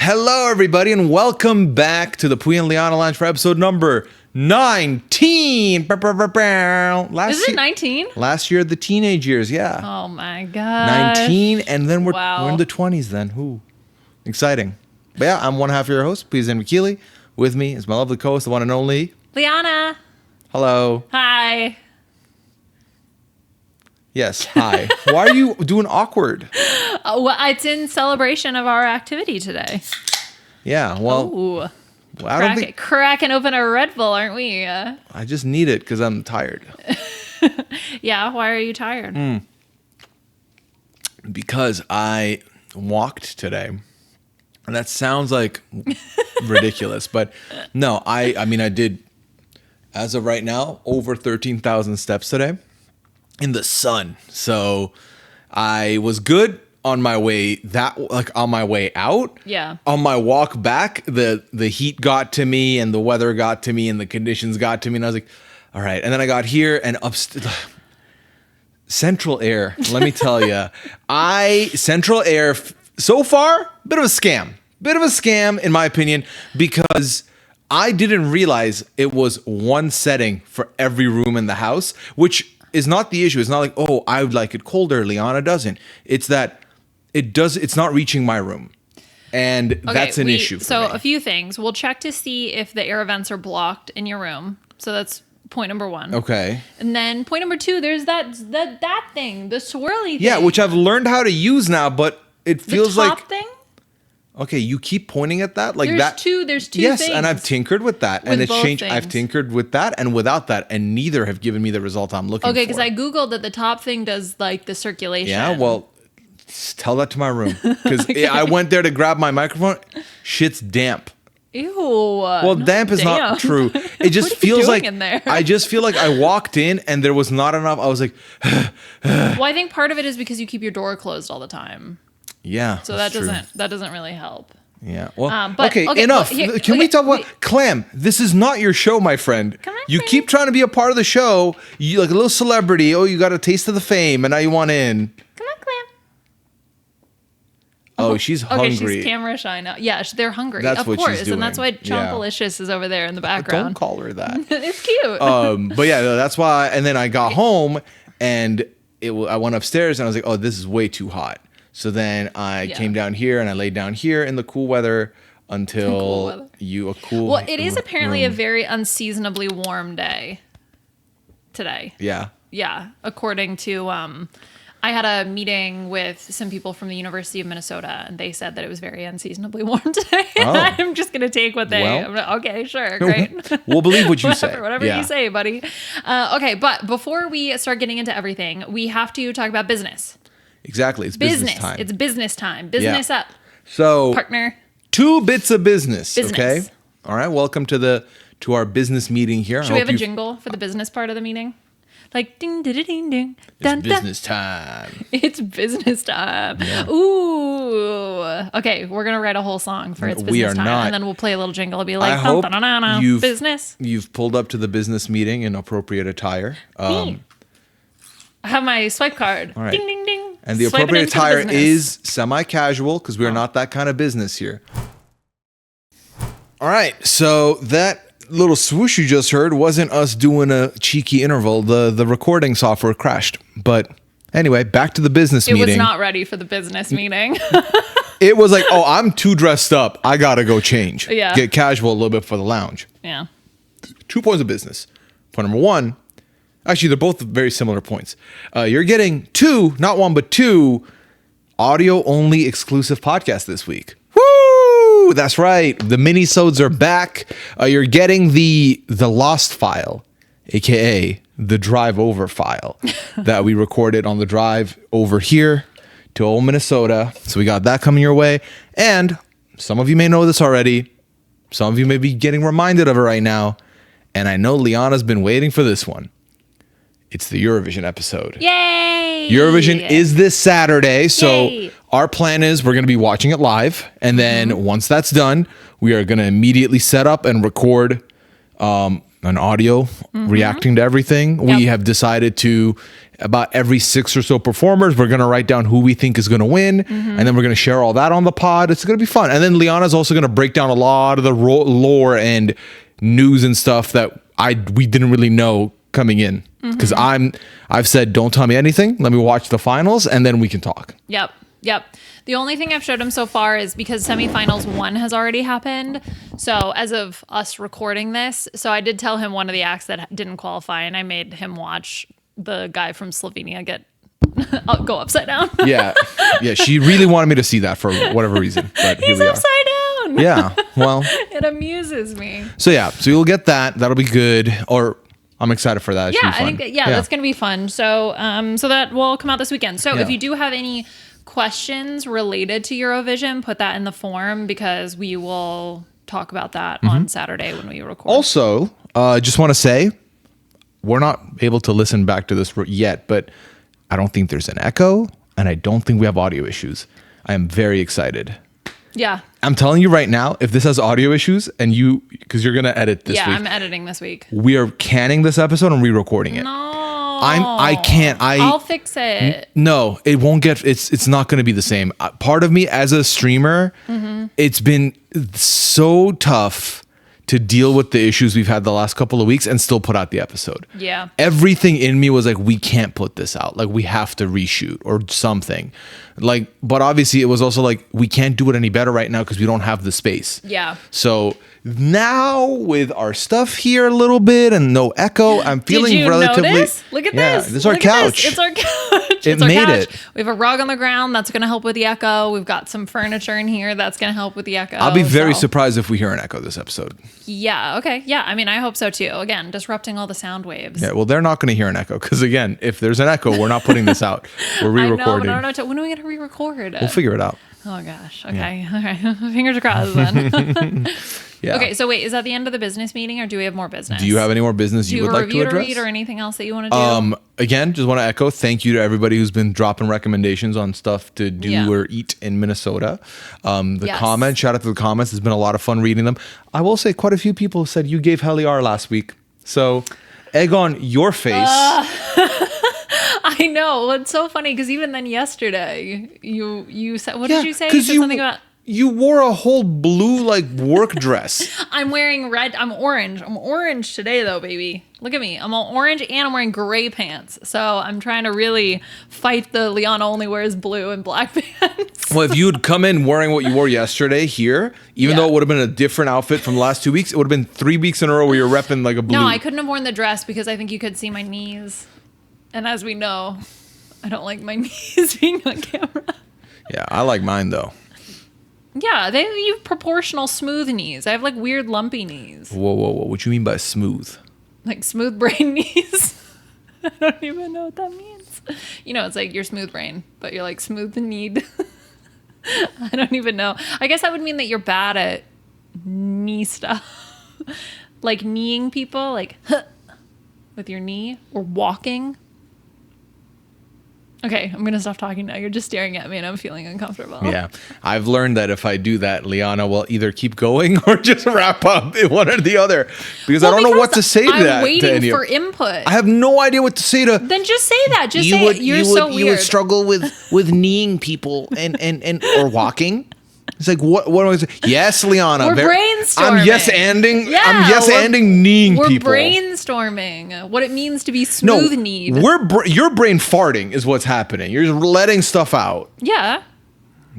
Hello, everybody, and welcome back to the Pooya and Liana Lounge for episode number 19. Is it 19? Last year, the teenage years, yeah. Oh my god. 19, and then we're in the 20s then. Ooh, exciting. But yeah, I'm one half of your host, Pooya and Liana. With me is my lovely co-host, the one and only... Liana. Hello. Hi. Yes, hi. Why are you doing awkward? Well, it's in celebration of our activity today. Yeah, well... Ooh. I don't think... Cracking open a Red Bull, aren't we? I just need it because I'm tired. Yeah, why are you tired? Because I walked today. And that sounds like ridiculous, but no, I mean, I did, as of right now, over 13,000 steps today in the sun. So I was good on my way on my way out. Yeah. On my walk back, the heat got to me and the weather got to me and the conditions got to me. And I was like, all right. And then I got here and Central Air, let me tell you, Central Air, so far, bit of a scam. Bit of a scam, in my opinion, because I didn't realize it was one setting for every room in the house, which is not the issue. It's not like, oh, I would like it colder. Liana doesn't. It's that it's not reaching my room. And that's an issue for me. A few things. We'll check to see if the air vents are blocked in your room. So that's point number one. Okay. And then point number two, there's that thing, the swirly thing. Yeah, which I've learned how to use now, but it feels the top like... thing? Okay, you keep pointing at that like there's that. There's two yes, things. and I've tinkered with that, and it's changed. Things. I've tinkered with that and without that, and neither have given me the result I'm looking for. Okay, because I googled that the top thing does like the circulation. Yeah, well, tell that to my room because I went there to grab my microphone. Shit's damp. Ew. Well, damp is not true. It just feels like in there? I just feel like I walked in and there was not enough. I was like, well, I think part of it is because you keep your door closed all the time. Yeah. So that doesn't really help. Yeah. Well, okay, enough. Well, Can we talk about Clem? This is not your show, my friend. Come on, you keep trying to be a part of the show. You like a little celebrity. Oh, you got a taste of the fame, and now you want in. Come on, Clem. Oh, she's hungry. Okay, she's camera shy now. Yeah, they're hungry. That's of what course, she's doing. And that's why Chompalicious is over there in the background. Don't call her that. It's cute. But yeah, that's why. And then I got home, and I went upstairs, and I was like, oh, this is way too hot. So then I came down here, and I laid down here in the cool weather. Until a cool. Well, it is apparently a very unseasonably warm day today. Yeah. Yeah, according to I had a meeting with some people from the University of Minnesota, and they said that it was very unseasonably warm today. Oh. I'm just gonna take what they. Okay, sure, great. We'll believe what you say. Whatever you say, buddy. Okay, but before we start getting into everything, we have to talk about business. Exactly, it's business time. It's business time. Business up. So, partner. 2 bits of business. Okay. All right. Welcome to our business meeting here. Should we have a jingle for the business part of the meeting? Like ding ding ding ding. It's business time. It's business time. Yeah. Ooh. Okay, we're gonna write a whole song for it's business time, and then we'll play a little jingle. It'll be like business. You've pulled up to the business meeting in appropriate attire. I have my swipe card. All right. Ding ding ding. And the appropriate attire is semi-casual because we're not that kind of business here. All right, so that little swoosh you just heard wasn't us doing a cheeky interval. The recording software crashed. But anyway, back to the business meeting. It was not ready for the business meeting. It was like, oh, I'm too dressed up. I got to go change. Yeah. Get casual a little bit for the lounge. Yeah. 2 points of business. Point number 1. Actually, they're both very similar points. You're getting 2, not 1, but 2 audio-only exclusive podcasts this week. Woo! That's right. The mini-sodes are back. You're getting the lost file, a.k.a. the drive over file that we recorded on the drive over here to old Minnesota. So we got that coming your way. And some of you may know this already. Some of you may be getting reminded of it right now. And I know Liana's been waiting for this one. It's the Eurovision episode. Yay! Eurovision is this Saturday, so our plan is we're going to be watching it live, and then once that's done, we are going to immediately set up and record an audio reacting to everything. We have decided to about every 6 or so performers. We're going to write down who we think is going to win. And then we're going to share all that on the pod. It's going to be fun. And then Liana's also going to break down a lot of the lore and news and stuff that we didn't really know coming in. Because I've said, don't tell me anything. Let me watch the finals and then we can talk. Yep. The only thing I've showed him so far is because semifinals 1 has already happened. So as of us recording this, so I did tell him one of the acts that didn't qualify, and I made him watch the guy from Slovenia go upside down. Yeah. She really wanted me to see that for whatever reason. But He's upside down. Yeah. Well, it amuses me. So you'll get that. That'll be good. Or I'm excited for that. Yeah, I think that's going to be fun. So that will come out this weekend. So if you do have any questions related to Eurovision, put that in the form because we will talk about that on Saturday when we record. Also, just want to say, we're not able to listen back to this yet, but I don't think there's an echo and I don't think we have audio issues. I am very excited. Yeah. I'm telling you right now, if this has audio issues and because you're going to edit this week. Yeah, I'm editing this week. We are canning this episode and re-recording it. No. I can't. I'll fix it. No, it won't get. It's not going to be the same. Part of me as a streamer, it's been so tough to deal with the issues we've had the last couple of weeks and still put out the episode. Yeah. Everything in me was like, we can't put this out. Like, we have to reshoot or something. Like, but obviously it was also like, we can't do it any better right now because we don't have the space. Yeah. So now with our stuff here a little bit and no echo, I'm feeling Did you relatively. Notice? Look at this. This is our couch. It's our couch. It made it. We have a rug on the ground that's going to help with the echo. We've got some furniture in here that's going to help with the echo. I'll be very surprised if we hear an echo this episode. Yeah. Okay. Yeah. I mean, I hope so too. Again, disrupting all the sound waves. Yeah. Well, they're not going to hear an echo because again, if there's an echo, we're not putting this out. We're re-recording. I know, but I don't know. When are we going to re-record it? We'll figure it out. Oh gosh. Okay. Yeah. All right. Fingers crossed then. Yeah. Okay. So wait, is that the end of the business meeting or do we have more business? Do you have any more business you would like to address? Read or anything else that you want to do? Again, just want to echo thank you to everybody who's been dropping recommendations on stuff to do or eat in Minnesota. Comments, shout out to the comments. It's been a lot of fun reading them. I will say quite a few people said you gave Heliar last week. So egg on your face. I know. Well, it's so funny because even then yesterday you said, what did you say? You said something about... You wore a whole blue work dress. I'm wearing red. I'm orange. I'm orange today though, baby. Look at me. I'm all orange and I'm wearing gray pants. So I'm trying to really fight the Liana only wears blue and black pants. Well, if you had come in wearing what you wore yesterday here, even though it would have been a different outfit from the last 2 weeks, it would have been 3 weeks in a row where you're repping like a blue. No, I couldn't have worn the dress because I think you could see my knees. And as we know, I don't like my knees being on camera. Yeah, I like mine though. Yeah, you have proportional smooth knees. I have weird lumpy knees. Whoa. What you mean by smooth? Like smooth brain knees. I don't even know what that means. It's like you're smooth brain, but you're smooth kneed. I don't even know. I guess that would mean that you're bad at knee stuff. Like kneeing people, with your knee or walking. Okay, I'm going to stop talking now. You're just staring at me and I'm feeling uncomfortable. Yeah. I've learned that if I do that, Liana will either keep going or just wrap up one or the other. Because I don't know what to say to that. I'm waiting for input. I have no idea what to say to... Then just say that. Just say it. You're so weird. You would struggle with kneeing people and or walking. It's like, what do I say? Yes, Liana. We're brainstorming. I'm yes-anding. Yeah, I'm yes-anding kneeing people. We're brainstorming what it means to be smooth-kneed. You're brain farting is what's happening. You're just letting stuff out. Yeah.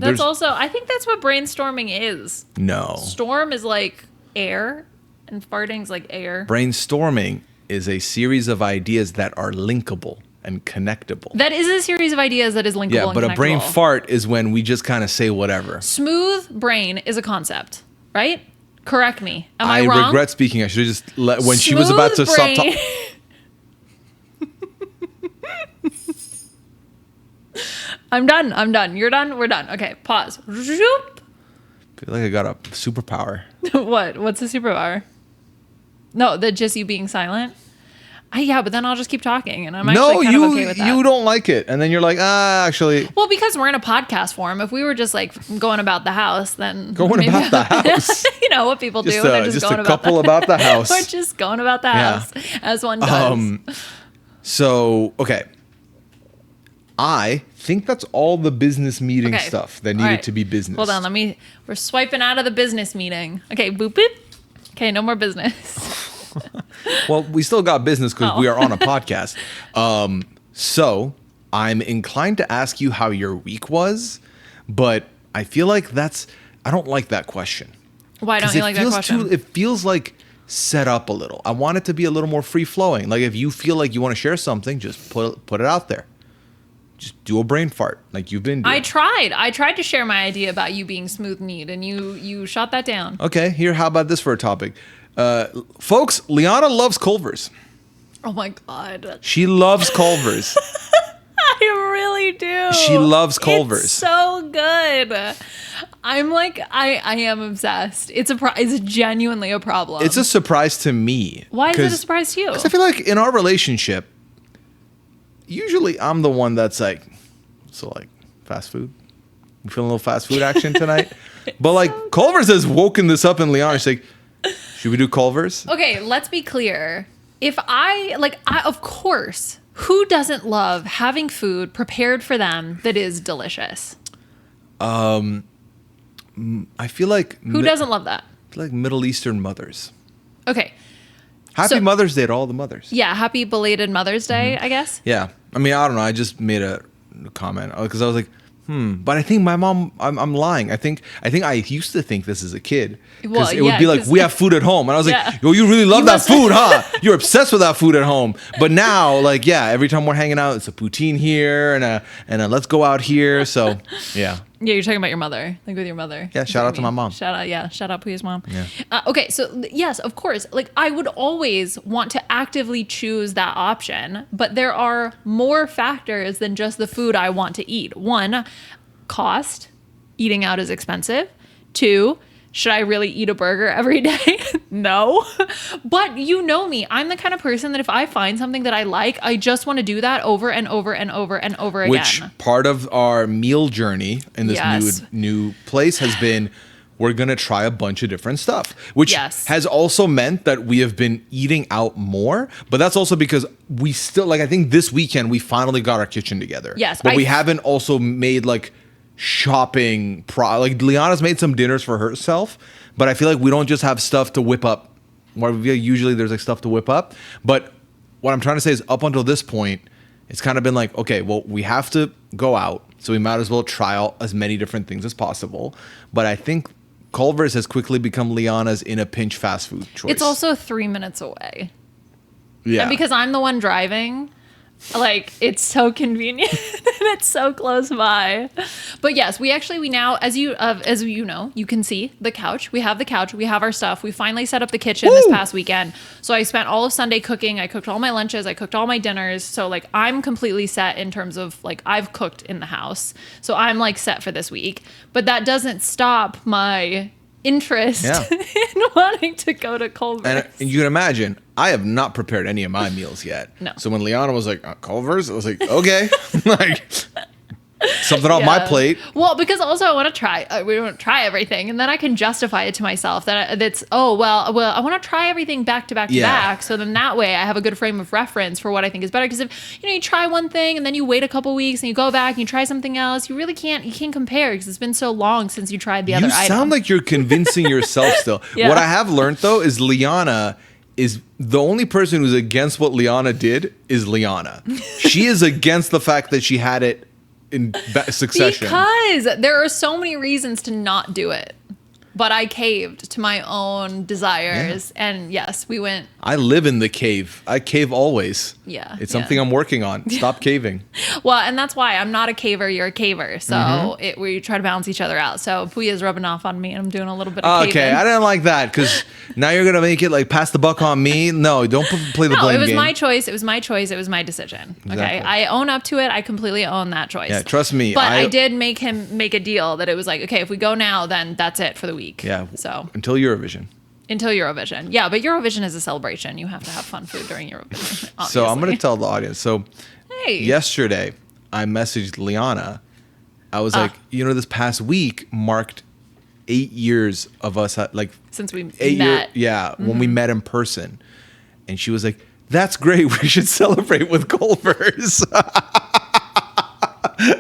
I think that's what brainstorming is. No. Storm is like air, and farting's like air. Brainstorming is a series of ideas that are linkable and connectable. That is a series of ideas that is linkable and connectable. Yeah, but a brain fart is when we just kind of say whatever. Smooth brain is a concept, right? Correct me. Am I wrong? I regret speaking. I should have just let when she was about to stop talking. I'm done. You're done. We're done. Okay, pause. I feel like I got a superpower. What? What's a superpower? No, that just you being silent? Yeah, but then I'll just keep talking, and I'm actually kind of okay with that. You don't like it, and then you're like, actually. Well, because we're in a podcast form. If we were just going about the house, then going about the house. You know what people do when they're just going about the house. We're just going about the house, as one does. So okay, I think that's all the business meeting Okay. stuff that All needed right. to be business. Hold on, we're swiping out of the business meeting. Okay, boop boop. Okay, no more business. Well, we still got business because Oh. we are on a podcast. So I'm inclined to ask you how your week was, but I feel like I don't like that question. Why don't you like that question? It feels like set up a little. I want it to be a little more free flowing. Like if you feel like you want to share something, just put it out there. Just do a brain fart like you've been doing. I tried to share my idea about you being smooth kneed, and you shot that down. Okay, how about this for a topic? Folks, Liana loves Culvers. Oh my god. She loves Culvers. I really do. She loves Culvers. It's so good. I'm like, I am obsessed. It's genuinely a problem. It's a surprise to me. Why is it a surprise to you? Because I feel like in our relationship, usually I'm the one that's like, fast food? We feeling a little fast food action tonight? But like, so Culvers has woken this up in Liana. She's like, should we do Culvers? Okay, let's be clear. If of course, who doesn't love having food prepared for them that is delicious? I feel like... Who doesn't love that? I feel like Middle Eastern mothers. Okay. Happy Mother's Day to all the mothers. Yeah, happy belated Mother's Day, I guess. Yeah. I mean, I don't know. I just made a comment because I was like, but I think my mom, I'm lying. I think I used to think this as a kid. Because it would be like, we have food at home. And I was like, yo, you really love that food, huh? You're obsessed with that food at home. But now, like, yeah, every time we're hanging out, it's a poutine here and a let's go out here. So, yeah. Yeah, you're talking about your mother, like with your mother. Yeah, shout out to my mom. Shout out Pooya's mom. Yeah. Okay, so yes, of course, like I would always want to actively choose that option, but there are more factors than just the food I want to eat. One, cost. Eating out is expensive. Two, should I really eat a burger every day? No. But you know me. I'm the kind of person that if I find something that I like, I just want to do that over and over and over and over again. Which part of our meal journey in this new place has been, we're going to try a bunch of different stuff, which has also meant that we have been eating out more. But that's also because we still, like, I think this weekend we finally got our kitchen together. Yes. But we haven't also made like shopping like Liana's made some dinners for herself, but I feel like we don't just have stuff to whip up where usually there's like stuff to whip up. But what I'm trying to say is up until this point it's kind of been like, okay, well, we have to go out, so we might as well try out as many different things as possible. But I think Culvers has quickly become Liana's in a pinch fast food choice. It's also 3 minutes away. Yeah. And because I'm the one driving, like, it's so convenient and it's so close by. But yes, we now, as you know, you can see the couch. We have the couch. We have our stuff. We finally set up the kitchen this past weekend. So I spent all of Sunday cooking. I cooked all my lunches. I cooked all my dinners. So like I'm completely set in terms of like I've cooked in the house. So I'm like set for this week. But that doesn't stop my interest in wanting to go to Culvers. And you can imagine, I have not prepared any of my meals yet. No. So when Liana was like, Culvers, I was like, okay. Like, something on my plate. Well, because also I want to try, we want to try everything. And then I can justify it to myself that I want to try everything back to back to back. So then that way I have a good frame of reference for what I think is better. Because if, you try one thing and then you wait a couple weeks and you go back and you try something else, you can't compare because it's been so long since you tried the other item. You sound like you're convincing yourself still. What I have learned though is Liana is the only person who's against what Liana did is Liana. She is against the fact that she had it in succession. Because there are so many reasons to not do it. But I caved to my own desires. Yeah. And yes, we went. I live in the cave. I cave always. Yeah. It's something I'm working on. Stop caving. Well, and that's why I'm not a caver. You're a caver. So we try to balance each other out. So Pooya's rubbing off on me and I'm doing a little bit of caving. Okay, I didn't like that because now you're going to make it like pass the buck on me. No, don't play the blame game. No, it was my choice. It was my choice. It was my decision. Okay. Exactly. I own up to it. I completely own that choice. Yeah, trust me. But I did make him make a deal that it was like, okay, if we go now, then that's it for the week. Yeah. So until Eurovision. Yeah, but Eurovision is a celebration. You have to have fun food during Eurovision. Obviously. So I'm going to tell the audience. So hey. Yesterday, I messaged Liana. I was like, this past week marked 8 years of us, like since we met. When we met in person, and she was like, "That's great. We should celebrate with Culvers."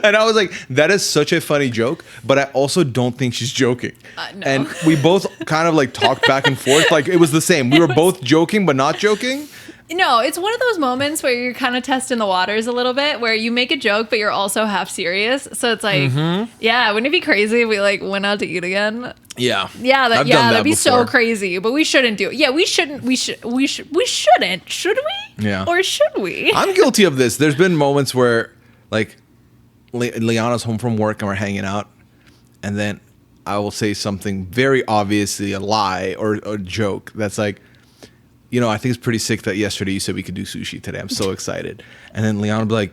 And I was like, that is such a funny joke, but I also don't think she's joking. No. And we both kind of like talked back and forth. Like it was the same. We were both joking, but not joking. No, it's one of those moments where you're kind of testing the waters a little bit, where you make a joke, but you're also half serious. So it's like, yeah, wouldn't it be crazy if we like went out to eat again? Yeah. Yeah, I've done that that'd be before. so crazy. But we shouldn't do it. Yeah, we shouldn't. We shouldn't. Should we? Yeah. Or should we? I'm guilty of this. There's been moments where like Liana's home from work and we're hanging out, and then I will say something very obviously a lie or a joke that's like, you know, I think it's pretty sick that yesterday you said we could do sushi today. I'm so excited. And then Liana will be like,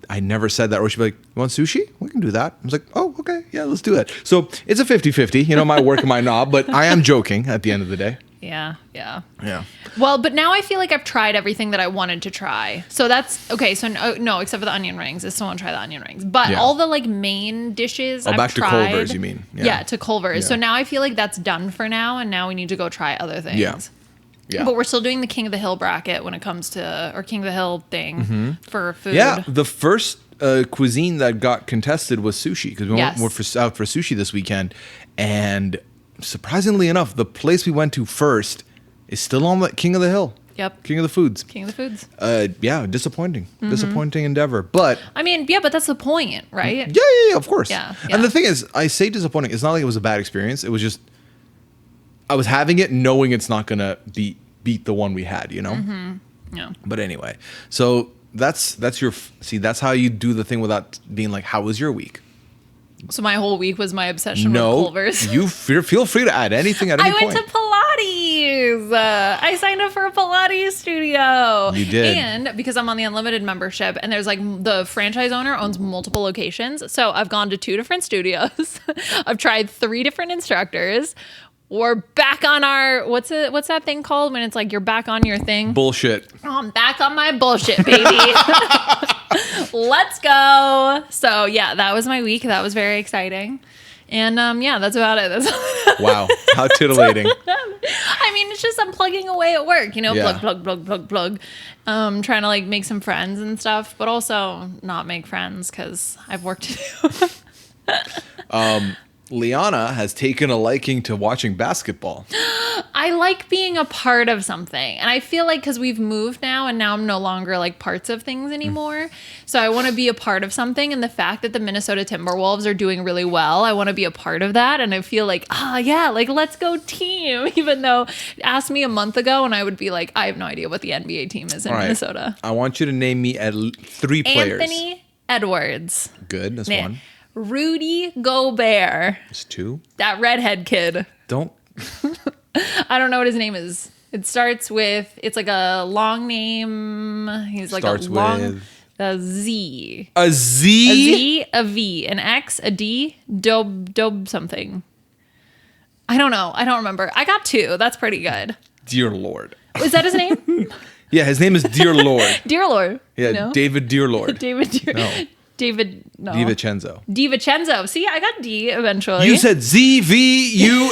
I never said that. Or she'll be like, you want sushi? We can do that. I was like, oh, okay. Yeah, let's do it. So it's a 50-50, you know, my work and my knob, but I am joking at the end of the day. Yeah. Yeah. Well, but now I feel like I've tried everything that I wanted to try. So that's okay. So no, except for the onion rings. I still want to try the onion rings. But Yeah. all the like main dishes I've back to tried. Culvers, you mean? Yeah, to Culvers. Yeah. So now I feel like that's done for now, and now we need to go try other things. Yeah. But we're still doing the King of the Hill bracket when it comes to, or King of the Hill thing for food. Yeah, the first cuisine that got contested was sushi because we went out for sushi this weekend, and surprisingly enough, the place we went to first is still on the King of the Hill. Yep. King of the Foods. King of the Foods. Yeah, disappointing endeavor, but I mean, yeah, but that's the point, right? yeah, of course. Yeah. And the thing is, I say disappointing. It's not like it was a bad experience. It was just I was having it knowing it's not gonna beat the one we had, you know. Yeah. But anyway, so that's how you do the thing without being like, how was your week? So my whole week was my obsession with No, Culvers. you feel free to add anything at any I point. went to Pilates. I signed up for a Pilates studio. You did. And because I'm on the unlimited membership, and there's like the franchise owner owns multiple locations. So I've gone to 2 different studios. I've tried 3 different instructors. We're back on our, what's that thing called when it's like you're back on your thing? Bullshit. Oh, I'm back on my bullshit, baby. Let's go. So yeah, that was my week. That was very exciting. And yeah, that's about it. That's Wow, how titillating. I mean, it's just I'm plugging away at work, you know, Yeah. plug. Trying to like make some friends and stuff, but also not make friends because I've work to do. Liana has taken a liking to watching basketball. I like being a part of something. And I feel like because we've moved now and now I'm no longer like parts of things anymore. So I want to be a part of something. And the fact that the Minnesota Timberwolves are doing really well, I want to be a part of that. And I feel like, yeah, like let's go team. Even though asked me a month ago and I would be like, I have no idea what the NBA team is in Minnesota. I want you to name me 3 players. Anthony Edwards. Good, that's 1. Rudy Gobert. That's 2. That redhead kid. Don't. I don't know what his name is. It starts with, it's like a long name. He's like Starts a long, with a Z. A Z? A Z, a V, an X, a D, dob something. I don't know. I don't remember. I got 2. That's pretty good. Dear Lord. Is that his name? Yeah, his name is Dear Lord. Dear Lord. Yeah, No? David Dear Lord. David Dear. No. David, no. DiVincenzo. DiVincenzo. See, I got D eventually. You said ZVUXD.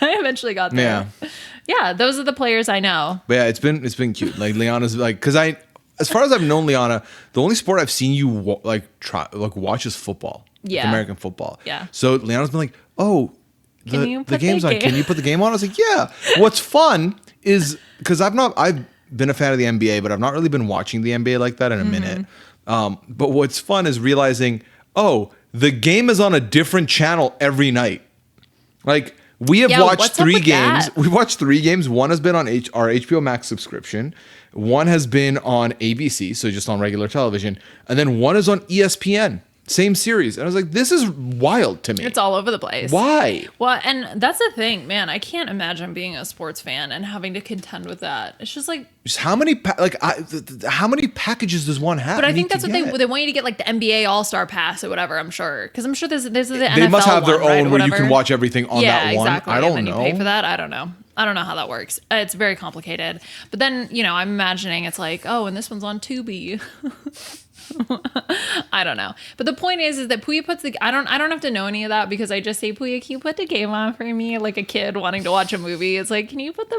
I eventually got there. Yeah. Yeah, those are the players I know. But yeah, it's been cute. Like Liana's like, because as far as I've known Liana, the only sport I've seen you watch is football. Yeah. Like American football. Yeah. So Liana's been like, oh, Can you the put game's the on. game? Can you put the game on? I was like, yeah. What's fun is because I've been a fan of the NBA, but I've not really been watching the NBA like that in a minute. But what's fun is realizing, oh, the game is on a different channel every night. Like we have watched what's up 3 with games. that? We've watched 3 games. One has been on our HBO Max subscription. One has been on ABC, so just on regular television. And then one is on ESPN. Same series. And I was like, this is wild to me. It's all over the place. Why? Well, and that's the thing, man. I can't imagine being a sports fan and having to contend with that. It's just like, Just how many how many packages does one have? but I think that's what they want you to get, like the NBA All-Star Pass or whatever. I'm sure because I'm sure there's the NFL. They must have their one, right, own or where you whatever. can watch everything on that one. Exactly. I don't and then know. You pay for that. I don't know. I don't know how that works. It's very complicated. But then I'm imagining it's like, oh, and this one's on Tubi. I don't know. But the point is that Pooya puts I don't have to know any of that because I just say, Pooya, can you put the game on for me? Like a kid wanting to watch a movie. It's like, can you put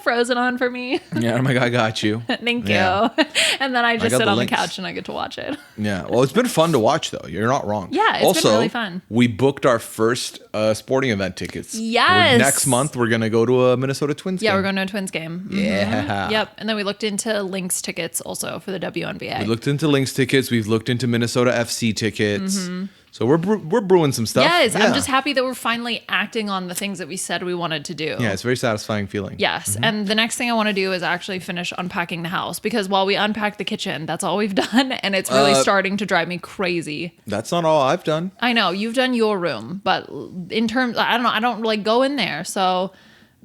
Frozen on for me? Yeah, I'm like, I got you. Thank Yeah. you. And then I just sit on links. the couch and I get to watch it. Yeah. Well, it's been fun to watch though. You're not wrong. Yeah, it's also, been really fun. We booked our first sporting event tickets. Yes. Next month, we're going to go to a Minnesota Twins game. Yeah, we're going to a Twins game. Yeah. Yep. And then we looked into Lynx tickets also for the WNBA. We looked into Lynx tickets. We've looked into Minnesota FC tickets. So we're brewing some stuff. Yes, Yeah. I'm just happy that we're finally acting on the things that we said we wanted to do. Yeah, it's a very satisfying feeling. Yes, and the next thing I want to do is actually finish unpacking the house because while we unpack the kitchen, that's all we've done, and it's really starting to drive me crazy. That's not all I've done. I know you've done your room, but in terms, I don't know, I don't like go in there. So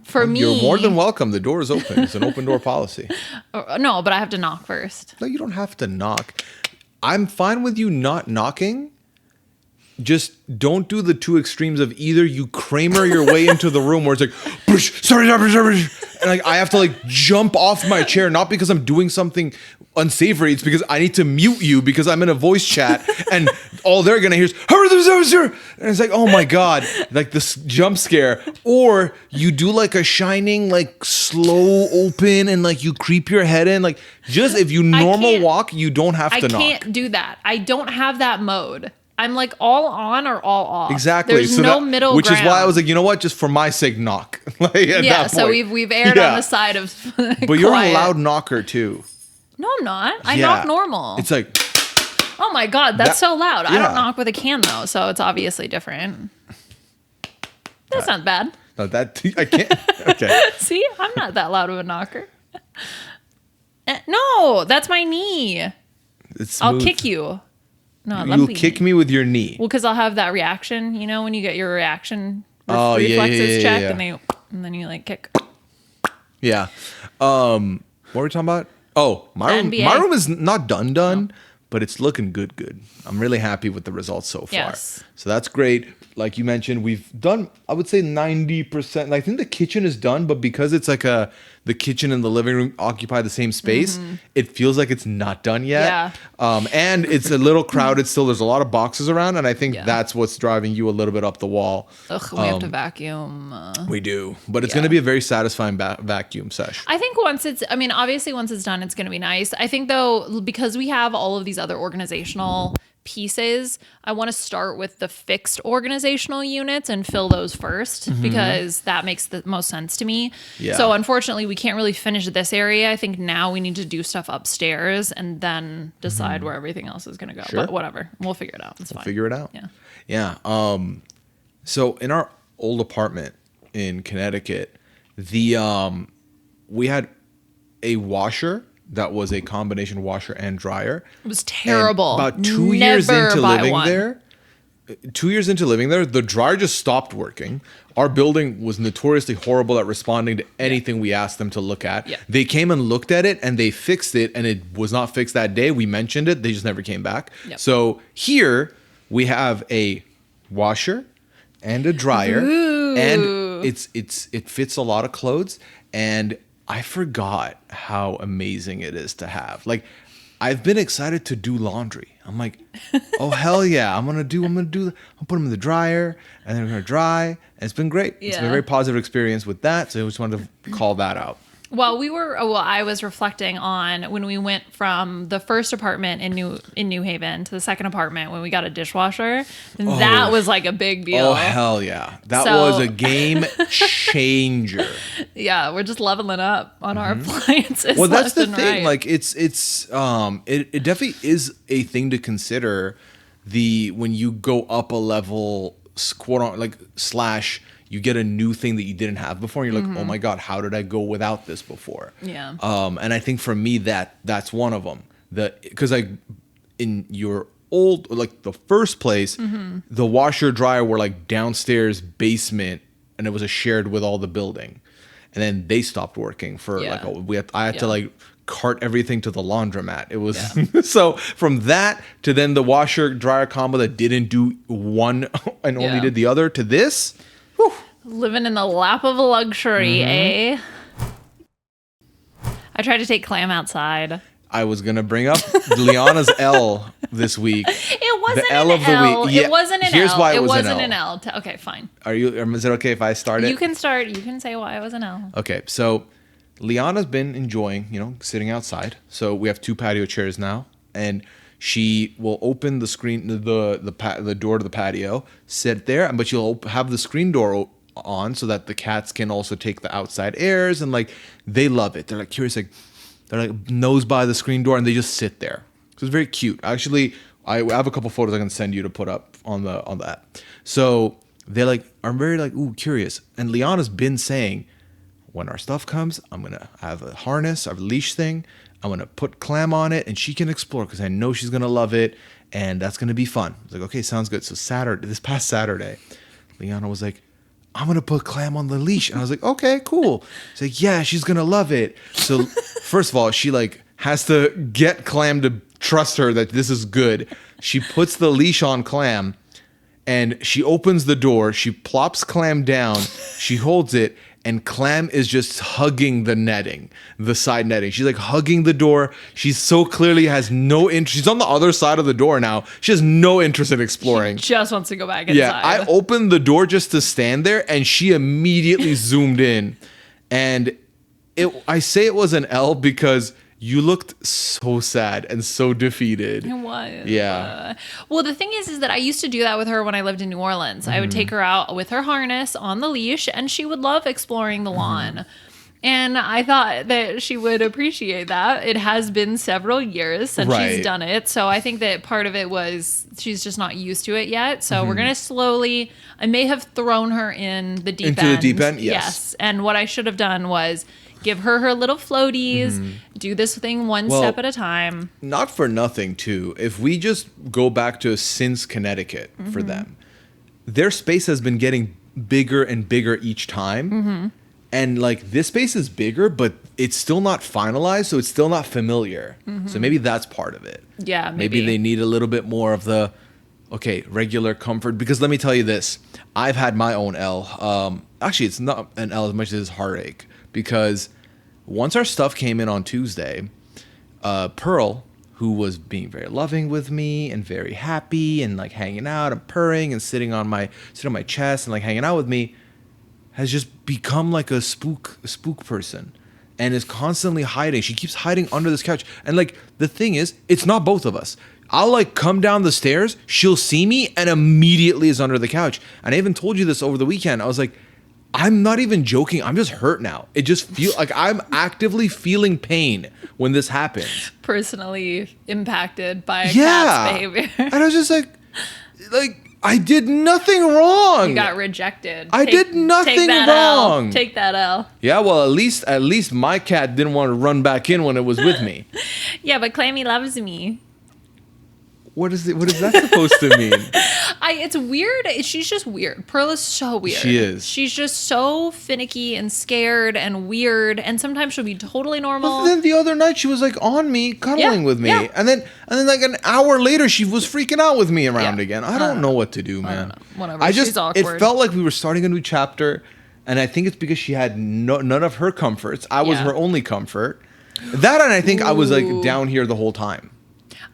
for me, You're more than welcome. The door is open. It's an open door policy. No, but I have to knock first. No, you don't have to knock. I'm fine with you not knocking. Just don't do the two extremes of either you Kramer your way into the room where it's like, sorry, and like I have to like jump off my chair, not because I'm doing something unsavory. It's because I need to mute you because I'm in a voice chat and all they're gonna hear is, and it's like, oh my God, like this jump scare. Or you do like a Shining, like slow open and like you creep your head in. Like just if you normal walk, you don't have to knock. I can't do that. I don't have that mode. I'm like all on or all off. Exactly. There's no middle ground. Which is why I was like, you know what? Just for my sake, knock. Like, at yeah. that So point. we've aired on the side of. But you're a loud knocker too. No, I'm not. I knock normal. It's like. Oh my God, that's so loud. I Yeah. don't knock with a can though, so it's obviously different. That's not bad. No, that I can't. Okay. See, I'm not that loud of a knocker. No, that's my knee. It's I'll smooth. kick you. No, You'll kick me with your knee. Well, because I'll have that reaction. You know, when you get your reaction yeah, reflexes checked, yeah. and then you like kick. Yeah. What were we talking about? Oh, my room. NBA. My room is not done, but it's looking good. I'm really happy with the results so far. Yes. So that's great. Like you mentioned, we've done, I would say 90%. I think the kitchen is done, but because it's like the kitchen and the living room occupy the same space, it feels like it's not done yet. Yeah. And it's a little crowded still. There's a lot of boxes around, and I think that's what's driving you a little bit up the wall. Ugh, we have to vacuum. We do, but it's going to be a very satisfying vacuum sesh. I think obviously once it's done, it's going to be nice. I think though, because we have all of these other organizational pieces, I want to start with the fixed organizational units and fill those first because that makes the most sense to me. Yeah. So unfortunately, we can't really finish this area. I think now we need to do stuff upstairs and then decide where everything else is going to go. Sure. But whatever, we'll figure it out. It's fine. Figure it out. Yeah. Yeah. So in our old apartment in Connecticut, we had a washer that was a combination washer and dryer. It was terrible. And about 2 years into living one. there, 2 years into living there, the dryer just stopped working. Our building was notoriously horrible at responding to anything we asked them to look at. Yeah. They came and looked at it and they fixed it, and it was not fixed that day. We mentioned it. They just never came back. Yep. So here we have a washer and a dryer. Ooh. And it fits a lot of clothes, and I forgot how amazing it is to have. Like, I've been excited to do laundry. I'm like, oh hell yeah, I'm gonna I'll put them in the dryer and they're gonna dry. And it's been great. It's been a Yeah. very positive experience with that. So I just wanted to call that out. Well, I was reflecting on when we went from the first apartment in New Haven to the second apartment when we got a dishwasher. And that was like a big deal. Oh hell yeah. That was a game changer. Yeah, we're just leveling up on our appliances. Well, that's left the and thing. right. Like it definitely is a thing to consider when you go up a level, slash you get a new thing that you didn't have before, and you're like, oh my God, how did I go without this before? Yeah. And I think for me that's one of them. Because in your old, like the first place, the washer dryer were like downstairs basement, and it was shared with all the building, and then they stopped working for I had to like cart everything to the laundromat. It was so from that to then the washer dryer combo that didn't do one and only did the other to this. Whew. Living in the lap of luxury, eh? I tried to take Clam outside. I was gonna bring up Liana's L this week. It wasn't The L an of the L. week. Yeah, It wasn't an here's L. why it it was wasn't an L. an L. Okay, fine. Is it okay if I start it? You can start. You can say why it was an L. Okay, so Liana's been enjoying, sitting outside. So we have 2 patio chairs now, and she will open the screen, the door to the patio, sit there, but she'll have the screen door on so that the cats can also take the outside airs, and like they love it. They're like curious, like they're like nose by the screen door, and they just sit there. So it's very cute. Actually, I have a couple photos I can send you to put up on the app. So they like are very like curious, and Liana's been saying, when our stuff comes, I'm going to have a harness, a leash thing. I'm going to put Clam on it, and she can explore because I know she's going to love it, and that's going to be fun. I was like, okay, sounds good. So this past Saturday, Liana was like, I'm going to put Clam on the leash. And I was like, okay, cool. She's like, yeah, she's going to love it. So first of all, she like has to get Clam to trust her that this is good. She puts the leash on Clam, and she opens the door. She plops Clam down. She holds it. And Clam is just hugging the netting, the side netting. She's like hugging the door. She so clearly has no interest. She's on the other side of the door now. She has no interest in exploring. She just wants to go back inside. Yeah, I opened the door just to stand there, and she immediately zoomed in. And I say it was an L because you looked so sad and so defeated. It was. Yeah. Well, the thing is that I used to do that with her when I lived in New Orleans. I would take her out with her harness on the leash, and she would love exploring the lawn. And I thought that she would appreciate that. It has been several years since she's done it. So I think that part of it was she's just not used to it yet. So we're going to slowly, I may have thrown her in the deep end. Into the deep end, yes. And what I should have done was give her little floaties, do this thing one step at a time. Not for nothing, too. If we just go back to since Connecticut for them, their space has been getting bigger and bigger each time. And like this space is bigger, but it's still not finalized, so it's still not familiar. So maybe that's part of it. Yeah, maybe they need a little bit more of the regular comfort. Because let me tell you this, I've had my own L. Actually, it's not an L as much as it's heartache, because once our stuff came in on Tuesday, Pearl, who was being very loving with me and very happy and like hanging out and purring and sitting on my chest and like hanging out with me, has just become like a spook person and is constantly hiding. She keeps hiding under this couch. And like the thing is, it's not both of us. I'll like come down the stairs, she'll see me and immediately is under the couch. And I even told you this over the weekend. I was like, I'm not even joking. I'm just hurt now. It just feels like I'm actively feeling pain when this happens. Personally impacted by a cat's behavior. And I was just like, I did nothing wrong. You got rejected. I did nothing wrong. Take that L. Yeah, well, at least my cat didn't want to run back in when it was with me. Yeah, but Clammy loves me. What is that supposed to mean? It's weird. She's just weird. Pearl is so weird. She is. She's just so finicky and scared and weird. And sometimes she'll be totally normal. But then the other night she was like on me, cuddling with me, and then like an hour later she was freaking out with me around again. I don't know what to do, man. Whatever. She's awkward. It felt like we were starting a new chapter, and I think it's because she had none of her comforts. I was her only comfort. That, and I think I was like down here the whole time.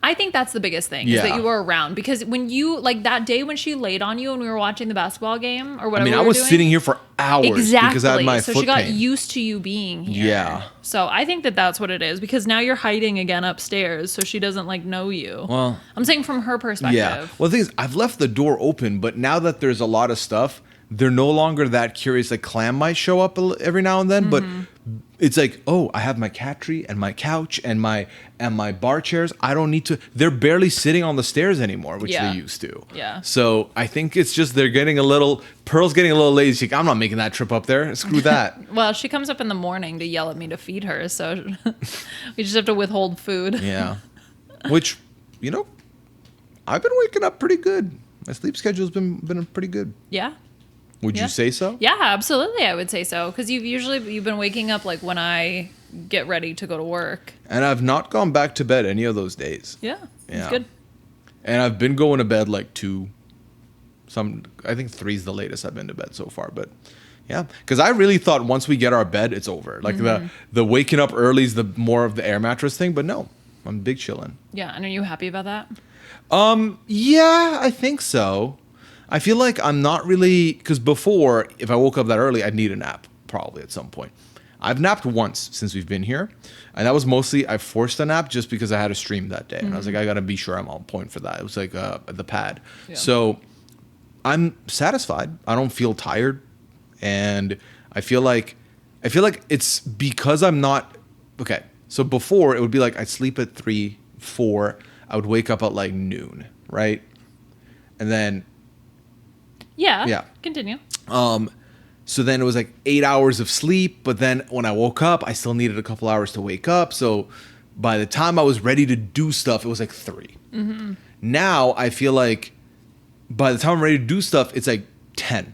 I think that's the biggest thing, is that you were around. Because when you, like that day when she laid on you and we were watching the basketball game or whatever, I was sitting here for hours because I had my foot she got pain. used to you being here. Yeah. So I think that that's what it is, because now you're hiding again upstairs, so she doesn't like know you. Well, I'm saying from her perspective. Yeah. Well, the thing is, I've left the door open, but now that there's a lot of stuff, they're no longer that curious. Like Clam might show up every now and then, but it's like, oh, I have my cat tree and my couch and my bar chairs. I don't need to. They're barely sitting on the stairs anymore, which they used to. Yeah. So I think it's just Pearl's getting a little lazy. She's like, I'm not making that trip up there. Screw that. Well, she comes up in the morning to yell at me to feed her, so we just have to withhold food. Yeah. Which, I've been waking up pretty good. My sleep schedule's been pretty good. Yeah. Would you say so? Yeah, absolutely. I would say so. Because you've been waking up like when I get ready to go to work. And I've not gone back to bed any of those days. Yeah. It's good. And I've been going to bed like 2. I think 3 is the latest I've been to bed so far. But yeah, because I really thought once we get our bed, it's over. Like the waking up early is the more of the air mattress thing. But no, I'm big chillin'. Yeah, and are you happy about that? Yeah, I think so. I feel like I'm not really, because before, if I woke up that early, I'd need a nap probably at some point. I've napped once since we've been here, and that was mostly I forced a nap just because I had a stream that day, and I was like, I gotta be sure I'm on point for that. It was like the pad. Yeah. So I'm satisfied. I don't feel tired, and I feel like it's because I'm not okay. So before it would be like I'd sleep at 3, 4. I would wake up at like noon, right? And then Yeah. Continue. So then it was like 8 hours of sleep, but then when I woke up, I still needed a couple hours to wake up. So by the time I was ready to do stuff, it was like 3. Mm-hmm. Now I feel like by the time I'm ready to do stuff, it's like 10.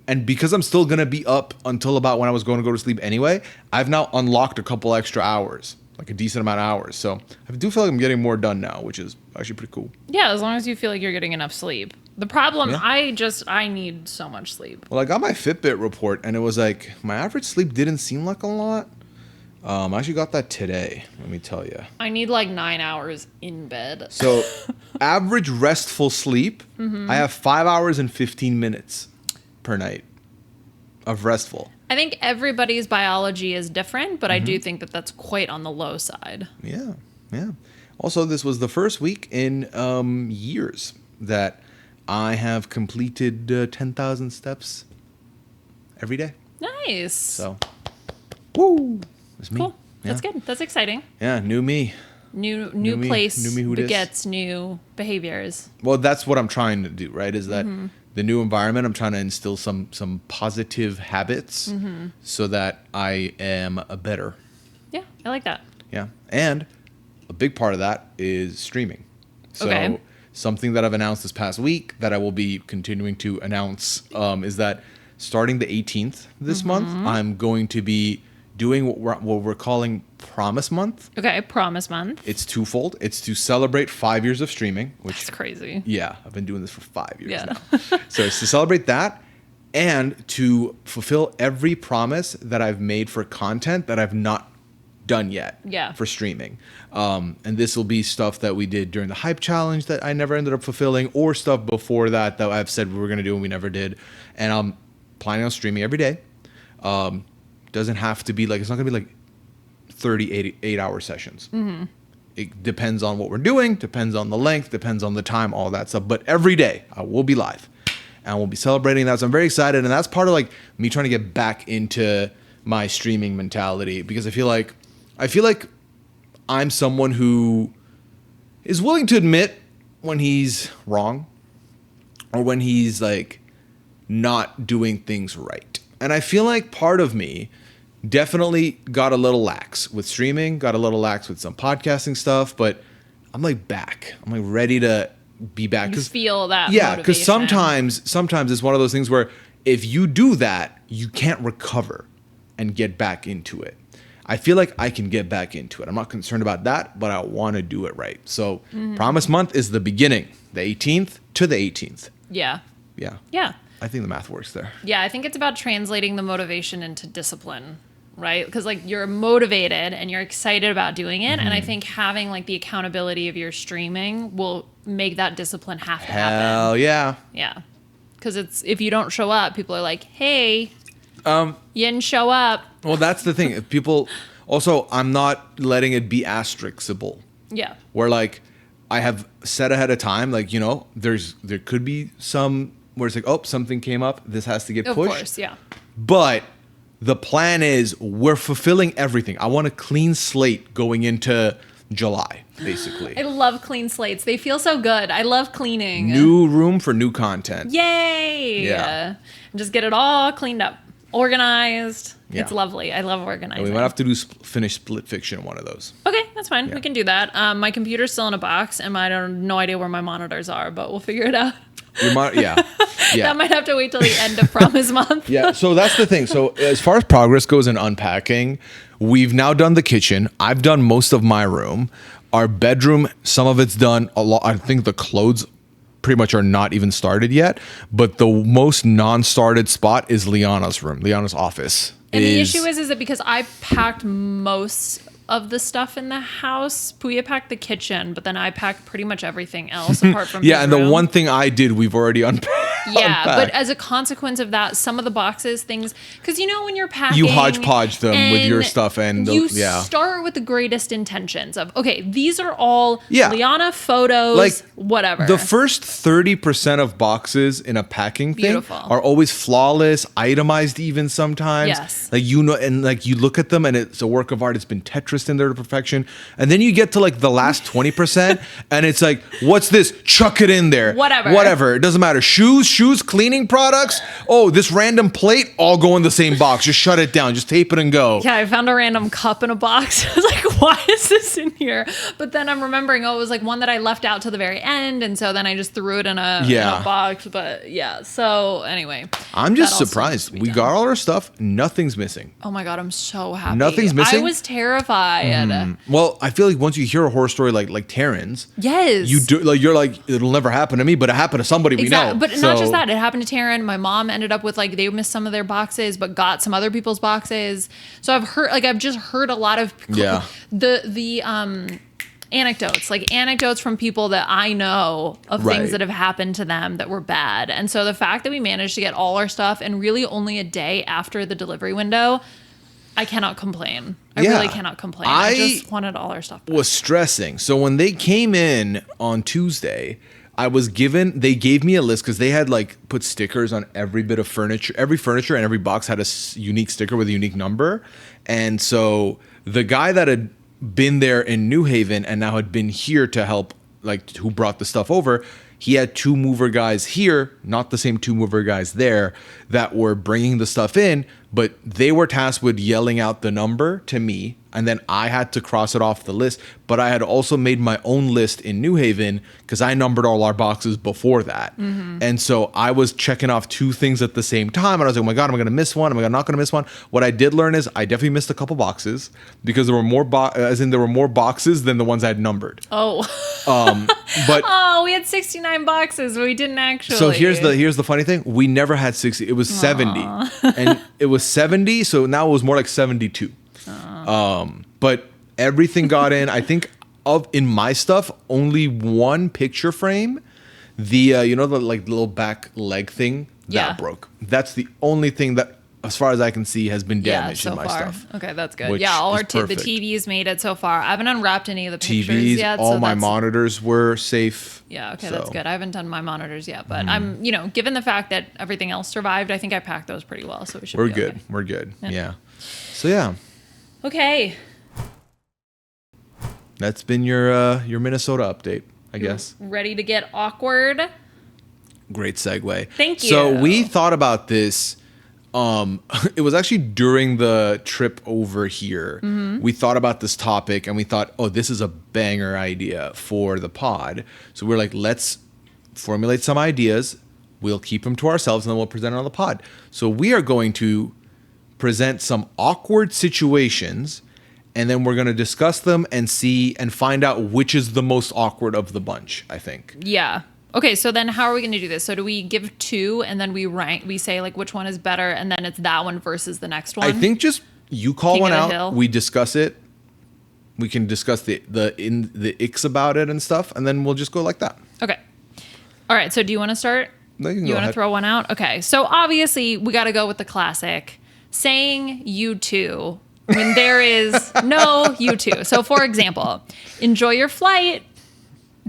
And because I'm still going to be up until about when I was going to go to sleep anyway, I've now unlocked a couple extra hours, like a decent amount of hours. So I do feel like I'm getting more done now, which is actually pretty cool. Yeah, as long as you feel like you're getting enough sleep. The problem, Yeah. I need so much sleep. Well, I got my Fitbit report, and it was like my average sleep didn't seem like a lot. I actually got that today, let me tell you. I need like 9 hours in bed. So average restful sleep, I have 5 hours and 15 minutes per night of restful. I think everybody's biology is different, but I do think that that's quite on the low side. Yeah. Also, this was the first week in years that I have completed 10,000 steps every day. Nice. So, woo! That's me. Cool. That's good. That's exciting. Yeah, new me. New me- place new me who dis. begets new behaviors. Well, that's what I'm trying to do, right? Is that the new environment, I'm trying to instill some positive habits so that I am a better. Yeah, I like that. Yeah. And a big part of that is streaming. So Okay. something that I've announced this past week that I will be continuing to announce is that starting the 18th this month, I'm going to be doing what we're calling Promise Month. Okay, Promise Month. It's twofold. It's to celebrate 5 years of streaming, which That's crazy. yeah, I've been doing this for 5 years Yeah. now. So it's to celebrate that and to fulfill every promise that I've made for content that I've not done yet for streaming. And this will be stuff that we did during the hype challenge that I never ended up fulfilling, or stuff before that I've said we were going to do and we never did. And I'm planning on streaming every day. Doesn't have to be like, it's not going to be like 8-hour sessions. It depends on what we're doing, depends on the length, depends on the time, all that stuff. But every day I will be live and we'll be celebrating that. So I'm very excited. And that's part of like me trying to get back into my streaming mentality, because I feel like I'm someone who is willing to admit when he's wrong or when he's like not doing things right. And I feel like part of me definitely got a little lax with streaming, got a little lax with some podcasting stuff, but I'm like back. I'm like ready to be back. You feel that yeah, because motivation. sometimes it's one of those things where if you do that, you can't recover and get back into it. I feel like I can get back into it. I'm not concerned about that, but I want to do it right. So Promise Month is the beginning, the 18th to the 18th. Yeah. Yeah. Yeah. I think the math works there. Yeah, I think it's about translating the motivation into discipline, right? Because like you're motivated and you're excited about doing it, and I think having like the accountability of your streaming will make that discipline have to happen. Hell yeah. Yeah, because it's if you don't show up, people are like, "Hey, you didn't show up." Well, that's the thing. If people also, I'm not letting it be asteriskable. Yeah, Where like I have said ahead of time, like, you know, there could be some where it's like, oh, something came up, this has to get of pushed. course, yeah. But the plan is we're fulfilling everything. I want a clean slate going into July, basically. I love clean slates. They feel so good. I love cleaning. New room for new content. Yay! Yeah. And just get it all cleaned up, organized. Yeah. It's lovely. I love And organizing. we might have to do finish Split Fiction, one of those. Okay, that's fine. Yeah. We can do that. My computer's still in a box, and I don't no idea where my monitors are, but we'll figure it out. Yeah. That might have to wait till the end of Promise Month. Yeah, so that's the thing. So as far as progress goes in unpacking, we've now done the kitchen. I've done most of my room. Our bedroom, some of it's done. A lot. I think the clothes pretty much are not even started yet. But the most non-started spot is Liana's room, Liana's office. And the issue is that because I packed most of the stuff in the house. Pooya packed the kitchen, but then I packed pretty much everything else apart from Yeah, his and room. the one thing I did, we've already unpacked. Yeah, but as a consequence of that, some of the boxes, things, because you know when you're packing, You hodgepodge them with your stuff, and you start with the greatest intentions of, okay, these are all Liana photos, like whatever. The first 30% of boxes in a packing thing are always flawless, itemized even sometimes. Yes. Like, you know, and like you look at them and it's a work of art. It's been Tetris in there to perfection. And then you get to like the last 20% and it's like, what's this? Chuck it in there. Whatever. It doesn't matter. Shoes, cleaning products. Oh, this random plate, all go in the same box. Just shut it down. Just tape it and go. Yeah, I found a random cup in a box. I was like, why is this in here? But then I'm remembering, it was like one that I left out to the very end. And so then I just threw it in a box. But yeah, so anyway. I'm just surprised. We got all our stuff. Nothing's missing. Oh my God, I'm so happy. Nothing's missing? I was terrified. Well, I feel like once you hear a horror story like Taryn's, yes, you do you're like, it'll never happen to me, but it happened to somebody we know. But not just that, it happened to Taryn. My mom ended up with like, they missed some of their boxes, but got some other people's boxes. So I've just heard a lot of the anecdotes from people that I know of things that have happened to them that were bad. And so the fact that we managed to get all our stuff and really only a day after the delivery window, I cannot complain. I really cannot complain. I just wanted all our stuff back. Was stressing. So when they came in on Tuesday, they gave me a list because they had like put stickers on every bit of furniture. Every furniture and every box had a unique sticker with a unique number. And so the guy that had been there in New Haven and now had been here to help, like who brought the stuff over, he had two mover guys here, not the same two mover guys there, that were bringing the stuff in, but they were tasked with yelling out the number to me, and then I had to cross it off the list. But I had also made my own list in New Haven because I numbered all our boxes before that. Mm-hmm. And so I was checking off two things at the same time. And I was like, oh my God, am I going to miss one? Am I not going to miss one? What I did learn is I definitely missed a couple boxes because there were more boxes than the ones I had numbered. Oh. But we had 69 boxes, but we didn't actually. So here's the funny thing. We never had 60. It was 70. And it was 70. So now it was more like 72. But everything got in. I think in my stuff, only one picture frame, the little back leg thing that broke. That's the only thing that, as far as I can see, has been damaged in my stuff. Okay, that's good. All the TVs made it so far. I haven't unwrapped any of the pictures yet. All my monitors were safe. Yeah, okay, that's good. I haven't done my monitors yet, but I'm, given the fact that everything else survived, I think I packed those pretty well, so we should be good. Okay. We're good. Yeah. So yeah. Okay. That's been your Minnesota update, I guess. Ready to get awkward? Great segue. Thank you. So we thought about this. It was actually during the trip over here. Mm-hmm. We thought about this topic and we thought, oh, this is a banger idea for the pod. So we're like, let's formulate some ideas. We'll keep them to ourselves and then we'll present it on the pod. So we are going to present some awkward situations, and then we're going to discuss them and see and find out which is the most awkward of the bunch, I think. Yeah. Okay, so then how are we going to do this? So do we give two and then we rank, we say like which one is better, and then it's that one versus the next one? I think just you call one out, we discuss it. We can discuss the icks about it and stuff, and then we'll just go like that. Okay. All right, so do you want to start? No, you want to throw one out? Okay, so obviously we got to go with the classic. Saying you too when there is no you too. So for example, enjoy your flight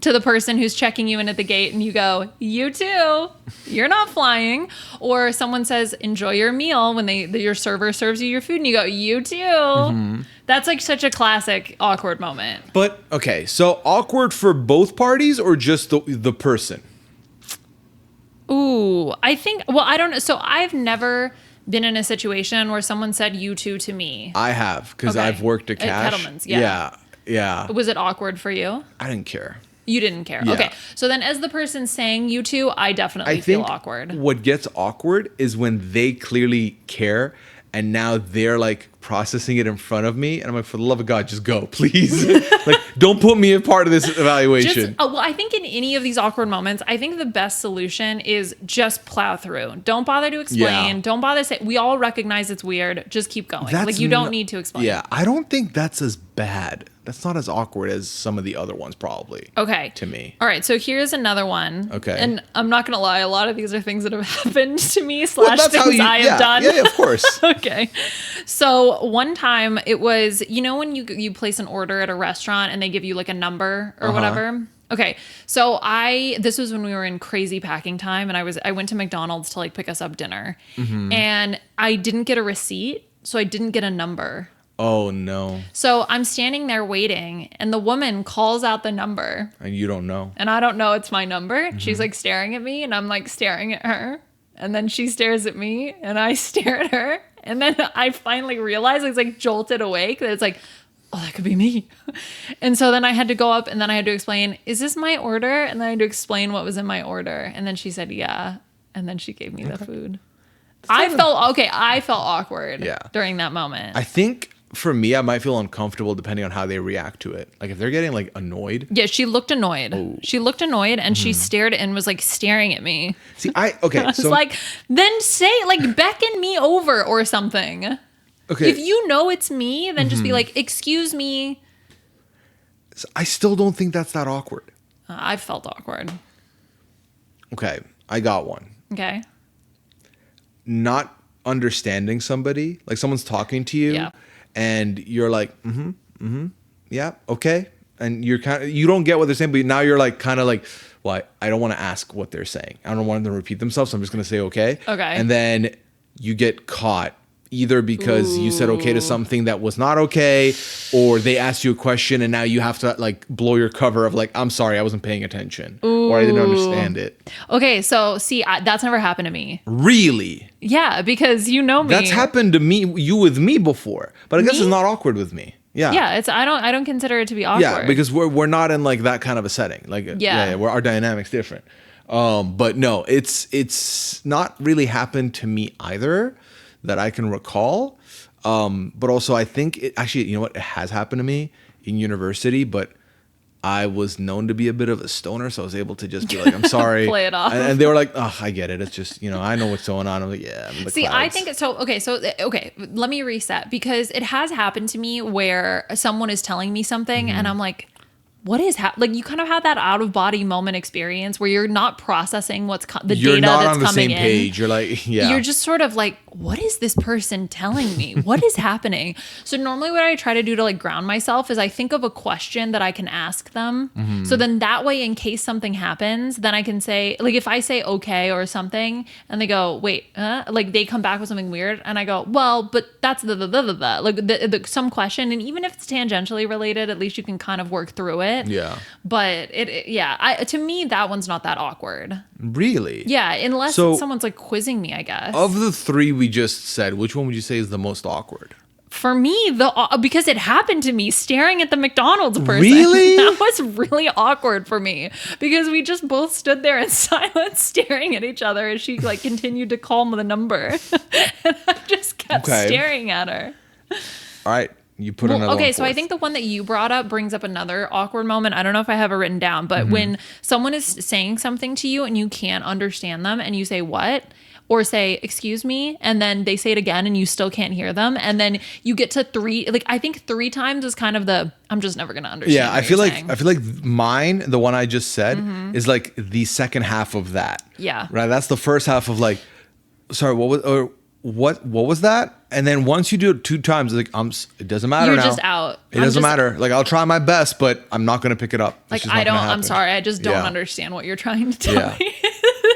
to the person who's checking you in at the gate and you go, you too, you're not flying. Or someone says, enjoy your meal when your server serves you your food and you go, you too. Mm-hmm. That's like such a classic awkward moment. But okay, so awkward for both parties or just the person? Ooh, I think, I don't know. So I've never been in a situation where someone said you too to me. I have, because I've worked at Cash. At Kettleman's, yeah. Was it awkward for you? I didn't care. You didn't care. Yeah. Okay. So then as the person saying you too, I definitely feel awkward. What gets awkward is when they clearly care and now they're like processing it in front of me, and I'm like, for the love of God, just go, please. Like, don't put me a part of this evaluation. Well, I think in any of these awkward moments, I think the best solution is just plow through. Don't bother to explain. Yeah. Don't bother to say. We all recognize it's weird. Just keep going. That's Like, you don't need to explain. Yeah, I don't think that's as bad. That's not as awkward as some of the other ones, probably. Okay. To me. All right. So here's another one. Okay. And I'm not going to lie. A lot of these are things that have happened to me / Well, that's things I have done. Yeah, of course. Okay. So one time it was, when you place an order at a restaurant and they give you like a number or whatever. Okay. So this was when we were in crazy packing time, and I went to McDonald's to like pick us up dinner, and I didn't get a receipt. So I didn't get a number. Oh no. So I'm standing there waiting, and the woman calls out the number. And you don't know. And I don't know it's my number. She's like staring at me, and I'm like staring at her. And then she stares at me, and I stare at her. And then I finally realized, I was like jolted awake, that it's like, oh, that could be me. And so then I had to go up, and then I had to explain, is this my order? And then I had to explain what was in my order. And then she said, yeah. And then she gave me the food. I felt awkward during that moment. I think for me, I might feel uncomfortable depending on how they react to it. Like if they're getting like annoyed. Yeah, she looked annoyed. Oh. She looked annoyed, and she stared and was like staring at me. See, I was like, then say, like, beckon me over or something. Okay. If you know it's me, then just be like, excuse me. I still don't think that's that awkward. I felt awkward. Okay, I got one. Okay. Not understanding somebody, like someone's talking to you, and you're like, yeah, okay, and you don't get what they're saying, but now you're like kind of like, well, I don't want to ask what they're saying. I don't want them to repeat themselves, so I'm just gonna say okay. Okay. And then you get caught either because you said okay to something that was not okay, or they asked you a question and now you have to like blow your cover of like, I'm sorry, I wasn't paying attention, or I didn't understand it. Okay, so see, that's never happened to me. Really? Yeah, because you know me. That's happened to you with me before, but I guess it's not awkward with me. Yeah. Yeah, I don't consider it to be awkward. Yeah, because we're not in like that kind of a setting. Like where our dynamic's different. But no, it's not really happened to me either that I can recall. But also I think it actually, you know what, it has happened to me in university, but I was known to be a bit of a stoner, so I was able to just be like, I'm sorry. Play it off. And they were like, oh, I get it. It's just, I know what's going on. I'm like, yeah. I'm in the See, clouds. I think it's okay, let me reset, because it has happened to me where someone is telling me something and I'm like, what is like you kind of have that out of body moment experience where you're not processing what's the you're data not that's on the coming same in. page. You're like, yeah. You're just sort of like, what is this person telling me? What is happening? So normally what I try to do to like ground myself is I think of a question that I can ask them. So then that way, in case something happens, then I can say, like if I say okay or something and they go, wait, like they come back with something weird and I go, well, but that's like some question. And even if it's tangentially related, at least you can kind of work through it. Yeah. But to me, that one's not that awkward. Really? Yeah, unless someone's like quizzing me, I guess. Of the three we just said, which one would you say is the most awkward? For me, because it happened to me staring at the McDonald's person. Really? That was really awkward for me because we just both stood there in silence staring at each other as she like continued to call the number. And I just kept staring at her. All right. You put another one so I think the one that you brought up brings up another awkward moment. I don't know if I have it written down, but when someone is saying something to you and you can't understand them and you say what? Or say, excuse me, and then they say it again and you still can't hear them. And then you get to three, like I think 3 times is kind of I'm just never gonna understand. Yeah, I feel like mine, the one I just said, is like the second half of that. Yeah. Right. That's the first half of like, sorry, what was that? And then once you do it 2 times, it's like it doesn't matter. You're now. just out. It doesn't matter. Like I'll try my best, but I'm not gonna pick it up. Like I'm sorry, I just don't understand what you're trying to tell me.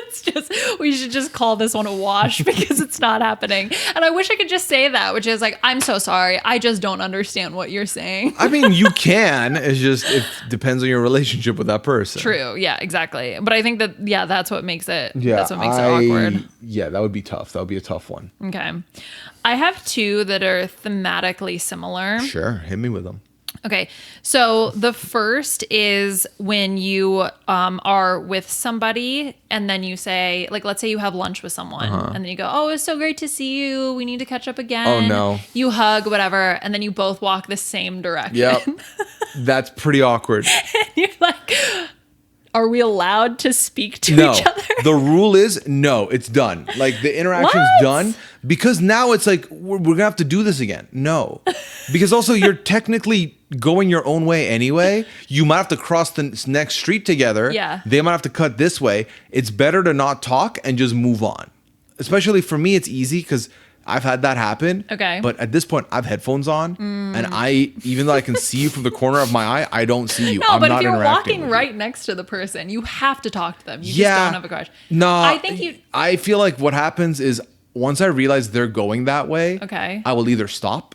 It's just, we should just call this one a wash because it's not happening. And I wish I could just say that, which is like, I'm so sorry. I just don't understand what you're saying. I mean, you can. It's just, it depends on your relationship with that person. True. Yeah, exactly. But I think that, that's what makes it, that's what makes it awkward. Yeah, that would be tough. That would be a tough one. Okay. I have 2 that are thematically similar. Sure. Hit me with them. Okay, so the first is when you are with somebody and then you say, like, let's say you have lunch with someone and then you go, oh, it's so great to see you. We need to catch up again. Oh, no. You hug, whatever, and then you both walk the same direction. Yep. That's pretty awkward. You're like, are we allowed to speak to No. each other? The rule is no, it's done. Like the interaction's done because now it's like we're gonna have to do this again. No. Because also you're technically going your own way anyway. You might have to cross the next street together. Yeah. They might have to cut this way. It's better to not talk and just move on. Especially for me, it's easy because I've had that happen. Okay. But at this point, I have headphones on, and even though I can see you from the corner of my eye, I don't see you. No, I'm but not if you're interacting walking with right next to the person, you have to talk to them. You Yeah. just don't have a crush. No, I think you. I feel like what happens is once I realize they're going that way, Okay. I will either stop,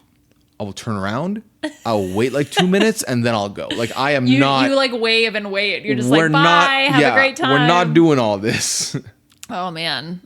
I will turn around, I'll wait like 2 minutes, and then I'll go. Like I am You not. like wave and wait. You're just we're like, bye, not. have Yeah, a great time. we're not doing all this. Oh man,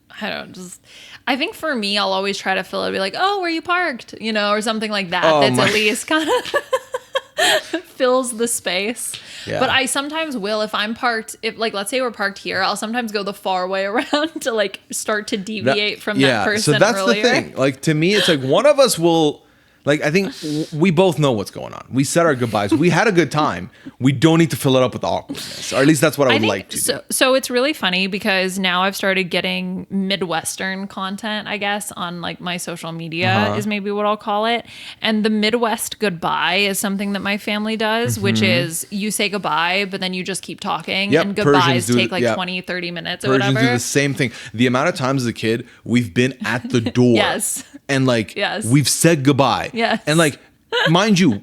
I think for me, I'll always try to fill it, be like, oh, where you parked, or something like that. Oh, That's my- at least kind of fills the space. Yeah. But I sometimes will, if I'm parked, let's say we're parked here, I'll sometimes go the far way around to like start to deviate from that person. So that's earlier. the thing. Like to me, it's like one of us will. Like I think we both know what's going on. We said our goodbyes. We had a good time. We don't need to fill it up with awkwardness, or at least that's what I would like to do. So it's really funny because now I've started getting Midwestern content, I guess, on like my social media is maybe what I'll call it. And the Midwest goodbye is something that my family does, which is you say goodbye, but then you just keep talking. Yep, and goodbyes Persians do take the- like yep. 20, 30 minutes or Persians whatever. do the same thing. The amount of times as a kid we've been at the door, Yes. and like Yes. we've said goodbye, Yes. and like. Mind you,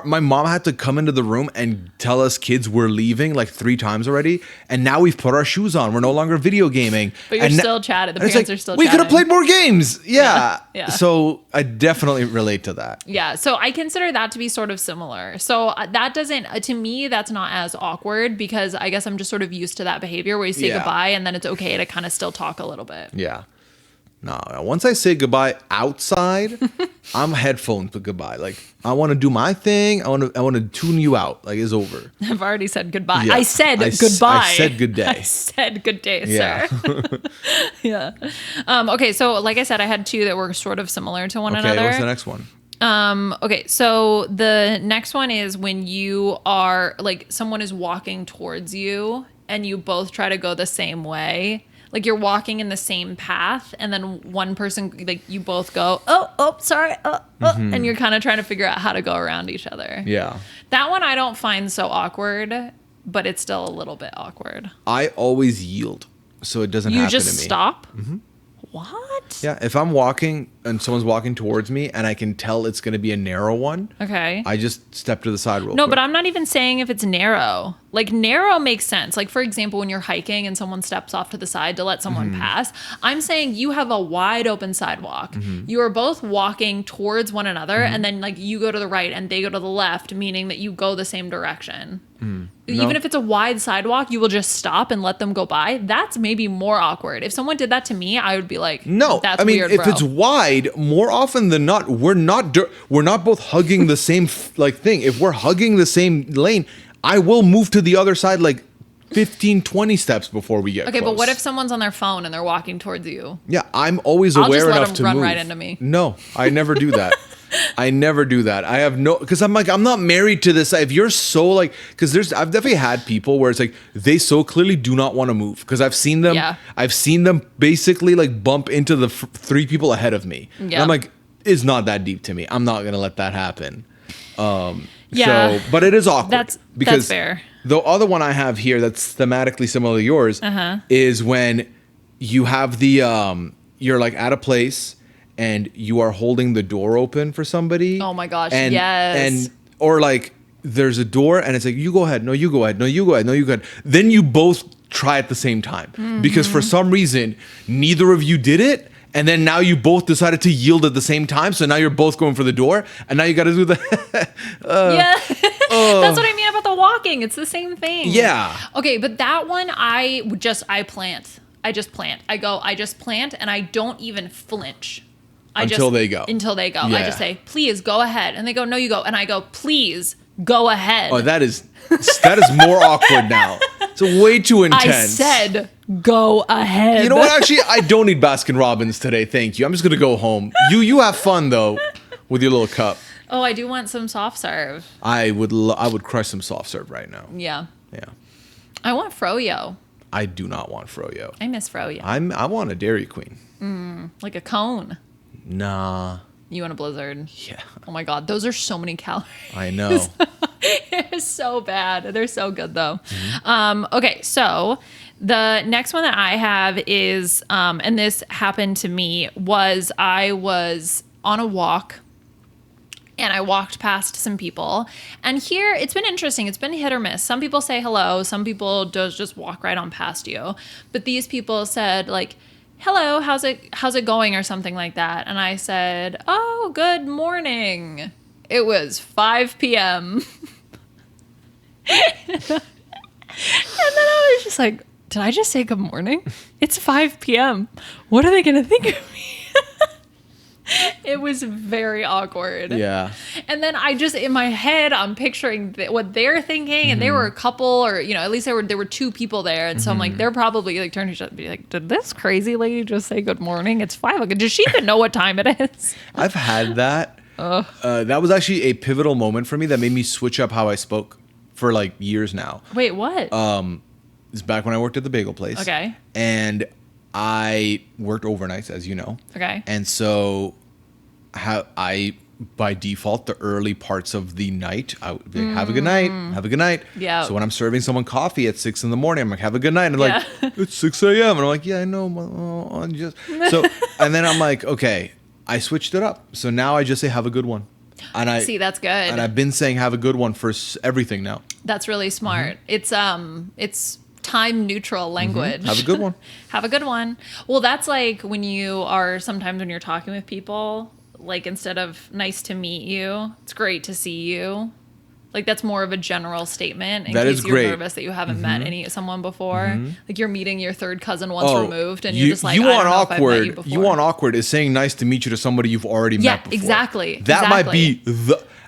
my mom had to come into the room and tell us kids we're leaving like 3 times already, and now we've put our shoes on. We're no longer video gaming. But you're and still chatting. The and it's parents like, are still we could have chatting. played more games. Yeah. Yeah. So I definitely relate to that. Yeah, so I consider that to be sort of similar. So that doesn't, to me, that's not as awkward because I guess I'm just sort of used to that behavior where you say Yeah. goodbye and then it's okay to kind of still talk a little bit. Yeah. No, once I say goodbye outside, I'm headphones to goodbye. Like I want to do my thing. I want to tune you out. Like it's over. I've already said goodbye. Yeah. I said I goodbye. said good day. I said good day, Yeah. sir. Yeah. Okay, so like I said, I had 2 that were sort of similar to one Okay, another. what's the next one? Okay, so the next one is when you are like someone is walking towards you and you both try to go the same way. Like you're walking in the same path and then one person, like you both go, oh, sorry, and you're kind of trying to figure out how to go around each other. Yeah. That one I don't find so awkward, but it's still a little bit awkward. I always yield, so it doesn't You happen just to me. stop? What? Yeah, if I'm walking and someone's walking towards me and I can tell it's going to be a narrow one, Okay. I just step to the side real No, quick. but I'm not even saying if it's narrow. Like narrow makes sense. Like for example, when you're hiking and someone steps off to the side to let someone pass, I'm saying you have a wide open sidewalk. You are both walking towards one another and then like you go to the right and they go to the left, meaning that you go the same direction. Even if it's a wide sidewalk, you will just stop and let them go by. That's maybe more awkward. If someone did that to me, I would be like, No, that's I mean, weird, if bro. it's wide, more often than not, we're not both hugging the same like thing. If we're hugging the same lane, I will move to the other side like 15, 20 steps before we get Okay, close. but what if someone's on their phone and they're walking towards you? Yeah, I'm always I'll aware just let enough them to run move. right into me. No, I never do that. I never do that. I have no, because I'm like, I'm not married to this. If you're so like, because I've definitely had people where it's like they so clearly do not want to move because I've seen them. Yeah. I've seen them basically like bump into the 3 people ahead of me. And Yeah. I'm like, it's not that deep to me. I'm not gonna let that happen. Yeah. So, but it is awkward. That's fair. The other one I have here that's thematically similar to yours is when you have the you're like at a place and you are holding the door open for somebody. Oh my gosh, and, yes. And or like there's a door and it's like you go ahead, no you go ahead, no you go ahead, no you go ahead. Then you both try at the same time because for some reason neither of you did it. And then now you both decided to yield at the same time. So now you're both going for the door. And now you got to do the... Yeah. That's what I mean about the walking. It's the same thing. Yeah. Okay, but that one, I plant. I just plant. I just plant and I don't even flinch. Until they go. Until they go. I Yeah. just say, please go ahead. And they go, no, you go. And I go, please go ahead. Oh, that is more awkward now. It's way too intense. I said, go ahead. You know what? Actually, I don't need Baskin Robbins today. Thank you. I'm just gonna go home. You have fun though with your little cup. Oh, I do want some soft serve. I would crush some soft serve right now. Yeah. Yeah. I want froyo. I do not want froyo. I miss froyo. I want a Dairy Queen. Like a cone. Nah. You want a Blizzard? Yeah. Oh my God, those are so many calories. I know. They're so bad. They're so good though. Okay, so the next one that I have is, and this happened to me, was I was on a walk and I walked past some people. And here, it's been interesting. It's been hit or miss. Some people say hello. Some people just walk right on past you. But these people said like, hello, how's it going or something like that. And I said, oh, good morning. It was 5 p.m. And then I was just like, did I just say good morning? It's 5 p.m. What are they going to think of me? It was very awkward. Yeah. And then I just, in my head, I'm picturing what they're thinking, and they were a couple, or, you know, at least there were two people there. And so I'm like, they're probably like turning to each other and be like, did this crazy lady just say good morning? It's 5 o'clock. Does she even know what time it is? I've had that. That was actually a pivotal moment for me that made me switch up how I spoke for like years now. Wait, what? It's back when I worked at the bagel place. Okay. And I worked overnights, as you know. Okay. And so I by default, the early parts of the night, I would be like, have a good night, have a good night. Yeah. So when I'm serving someone coffee at 6 a.m, I'm like, have a good night. And they're like, it's 6 a.m. And I'm like, yeah, I know. So, and then I'm like, okay, I switched it up. So now I just say, have a good one. And I see, that's good. And I've been saying, have a good one for everything now. That's really smart. It's time neutral language. Have a good one. Have a good one. Well, that's like when you are sometimes when you're talking with people, like instead of nice to meet you, it's great to see you. Like that's more of a general statement in that case is you're great. Nervous that you haven't met someone before. Like you're meeting your third cousin once removed, and you're just like, you I want don't know if I've met you awkward. before. You want awkward is saying nice to meet you to somebody you've already met before. Exactly. That might be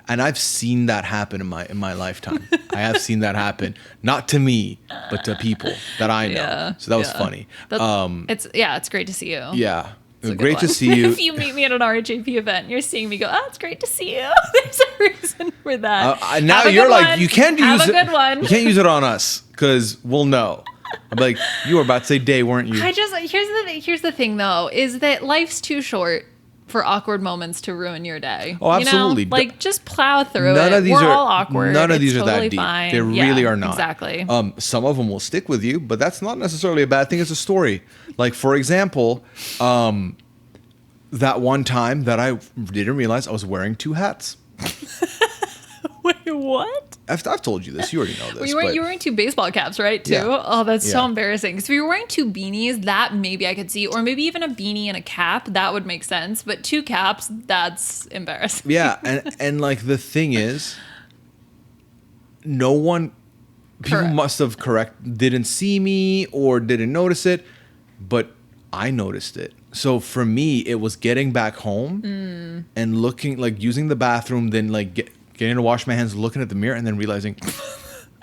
and I've seen that happen in my lifetime. I have seen that happen, not to me, but to people that I know. Yeah, so that was funny. It's great to see you. Yeah. It's Great to see you. If you meet me at an RHAP event and you're seeing me go, oh, it's great to see you. There's a reason for that. Now you're like, one. you can't Have use a good one. You can't use it on us because we'll know. I'm like, you were about to say day, weren't you? Here's the thing though, is that life's too short for awkward moments to ruin your day. Oh, absolutely. You know? Like just plow through none it. Of these We're are all awkward. None of these it's are totally that deep. fine. They really are not. Exactly. Some of them will stick with you, but that's not necessarily a bad thing. It's a story. Like for example, that one time that I didn't realize I was wearing two hats. Wait, what? I've told you this. You already know this. Well, you were wearing two baseball caps, right? Too. Yeah. Oh, that's so embarrassing. Because if you were wearing two beanies, that maybe I could see, or maybe even a beanie and a cap, that would make sense. But two caps, that's embarrassing. Yeah, and like the thing is, no one, people must have didn't see me or didn't notice it, but I noticed it. So for me, it was getting back home and looking, like using the bathroom, then like getting to wash my hands, looking at the mirror, and then realizing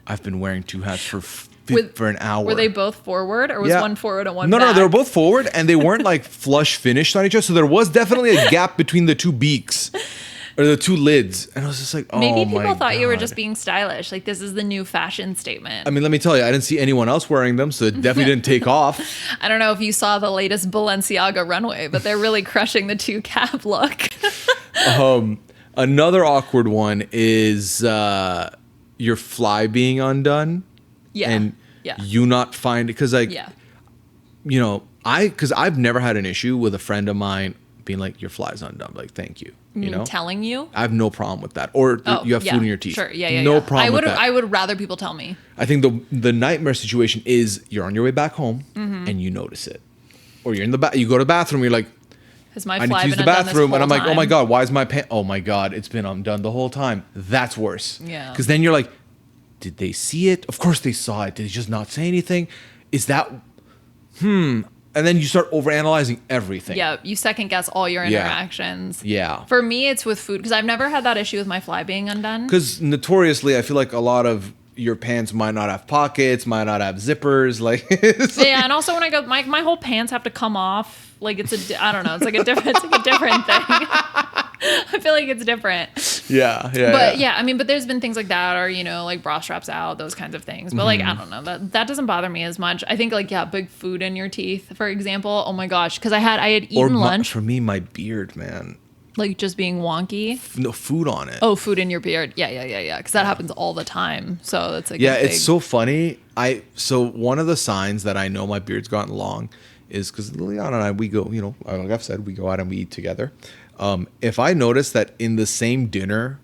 I've been wearing two hats for an hour. Were they both forward, or was one forward and one back? No, they were both forward, and they weren't like flush finished on each other. So there was definitely a gap between the two beaks. Or the two lids. And I was just like, oh my God. Maybe people thought you were just being stylish. Like, this is the new fashion statement. I mean, let me tell you, I didn't see anyone else wearing them, so it definitely didn't take off. I don't know if you saw the latest Balenciaga runway, but they're really crushing the two cap look. Another awkward one is your fly being undone. Yeah. And you not find it. Because, like, you know, because I've never had an issue with a friend of mine being like, your fly's undone. Like, thank you. You know, telling you? I have no problem with that. Or you have food in your teeth. Sure. Yeah. No problem with that. I would rather people tell me. I think the nightmare situation is you're on your way back home and you notice it. Or you're in the you go to the bathroom, you're like, has my I need fly to use been the undone this bathroom, and I'm whole like, oh my time? God, why is my pants? Oh my God, it's been undone the whole time. That's worse. Yeah. Because then you're like, did they see it? Of course they saw it. Did they just not say anything? Is that? and then you start overanalyzing everything. Yeah, you second guess all your interactions. Yeah. For me, it's with food because I've never had that issue with my fly being undone. Because notoriously, I feel like a lot of your pants might not have pockets, might not have zippers. Like, yeah, and also when I go, my whole pants have to come off. Like I don't know. It's like a different thing. I feel like it's different. Yeah. But yeah, I mean, but there's been things like that, or like bra straps out, those kinds of things. But like, I don't know, that doesn't bother me as much. I think like, yeah, big food in your teeth, for example. Oh my gosh, because I had eaten lunch. For me, my beard, man. Like just being wonky. No food on it. Oh, food in your beard. Yeah. Because that happens all the time. So it's like it's so funny. So one of the signs that I know my beard's gotten long is because Liana and I, we go, like I've said, we go out and we eat together. If I notice that in the same dinner,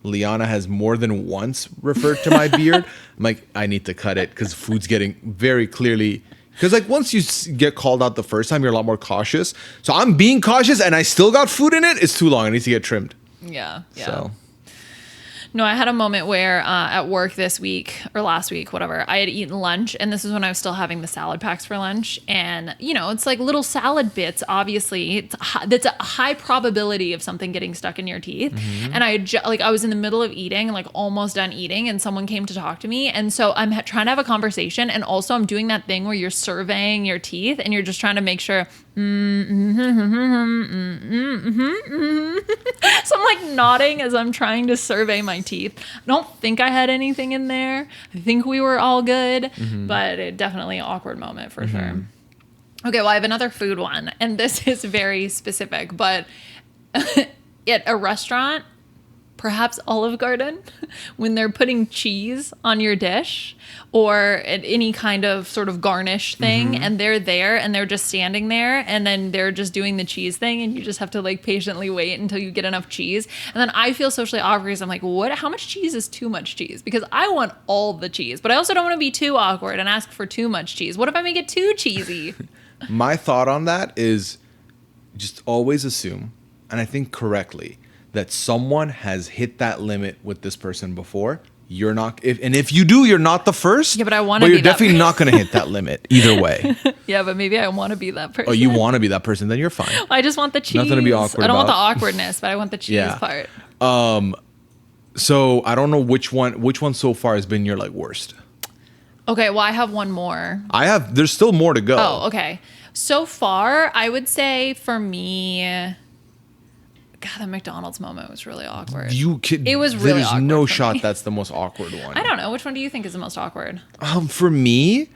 Liana has more than once referred to my beard, I'm like, I need to cut it because food's getting very clearly. Because like once you get called out the first time, you're a lot more cautious. So I'm being cautious and I still got food in it. It's too long. It needs to get trimmed. Yeah. So. No, I had a moment where at work this week or last week, whatever, I had eaten lunch, and this is when I was still having the salad packs for lunch. And, it's like little salad bits, obviously. That's a high probability of something getting stuck in your teeth. Mm-hmm. And I was in the middle of eating, like almost done eating, and someone came to talk to me. And so I'm trying to have a conversation, and also I'm doing that thing where you're surveying your teeth, and you're just trying to make sure, so I'm like nodding as I'm trying to survey my teeth. I don't think I had anything in there. I think we were all good, but it definitely an awkward moment for sure. Okay, well, I have another food one, and this is very specific, but at a restaurant, perhaps Olive Garden, when they're putting cheese on your dish or at any kind of sort of garnish thing, and they're there and they're just standing there, and then they're just doing the cheese thing, and you just have to like patiently wait until you get enough cheese. And then I feel socially awkward because I'm like, how much cheese is too much cheese? Because I want all the cheese, but I also don't want to be too awkward and ask for too much cheese. What if I make it too cheesy? My thought on that is just always assume, and I think correctly, that someone has hit that limit with this person before. You're not, if you do, you're not the first. Yeah, but I want to be. But you're definitely not going to hit that limit either way. Yeah, but maybe I want to be that person. Oh, you want to be that person? Then you're fine. I just want the cheese. Nothing to be awkward. I don't want the awkwardness, but I want the cheese part. So I don't know which one so far has been your like worst. Okay, well, I have one more. There's still more to go. Oh, okay. So far, I would say for me, God, the McDonald's moment was really awkward. It was really awkward. There's no shot that's the most awkward one. I don't know. Which one do you think is the most awkward? For me,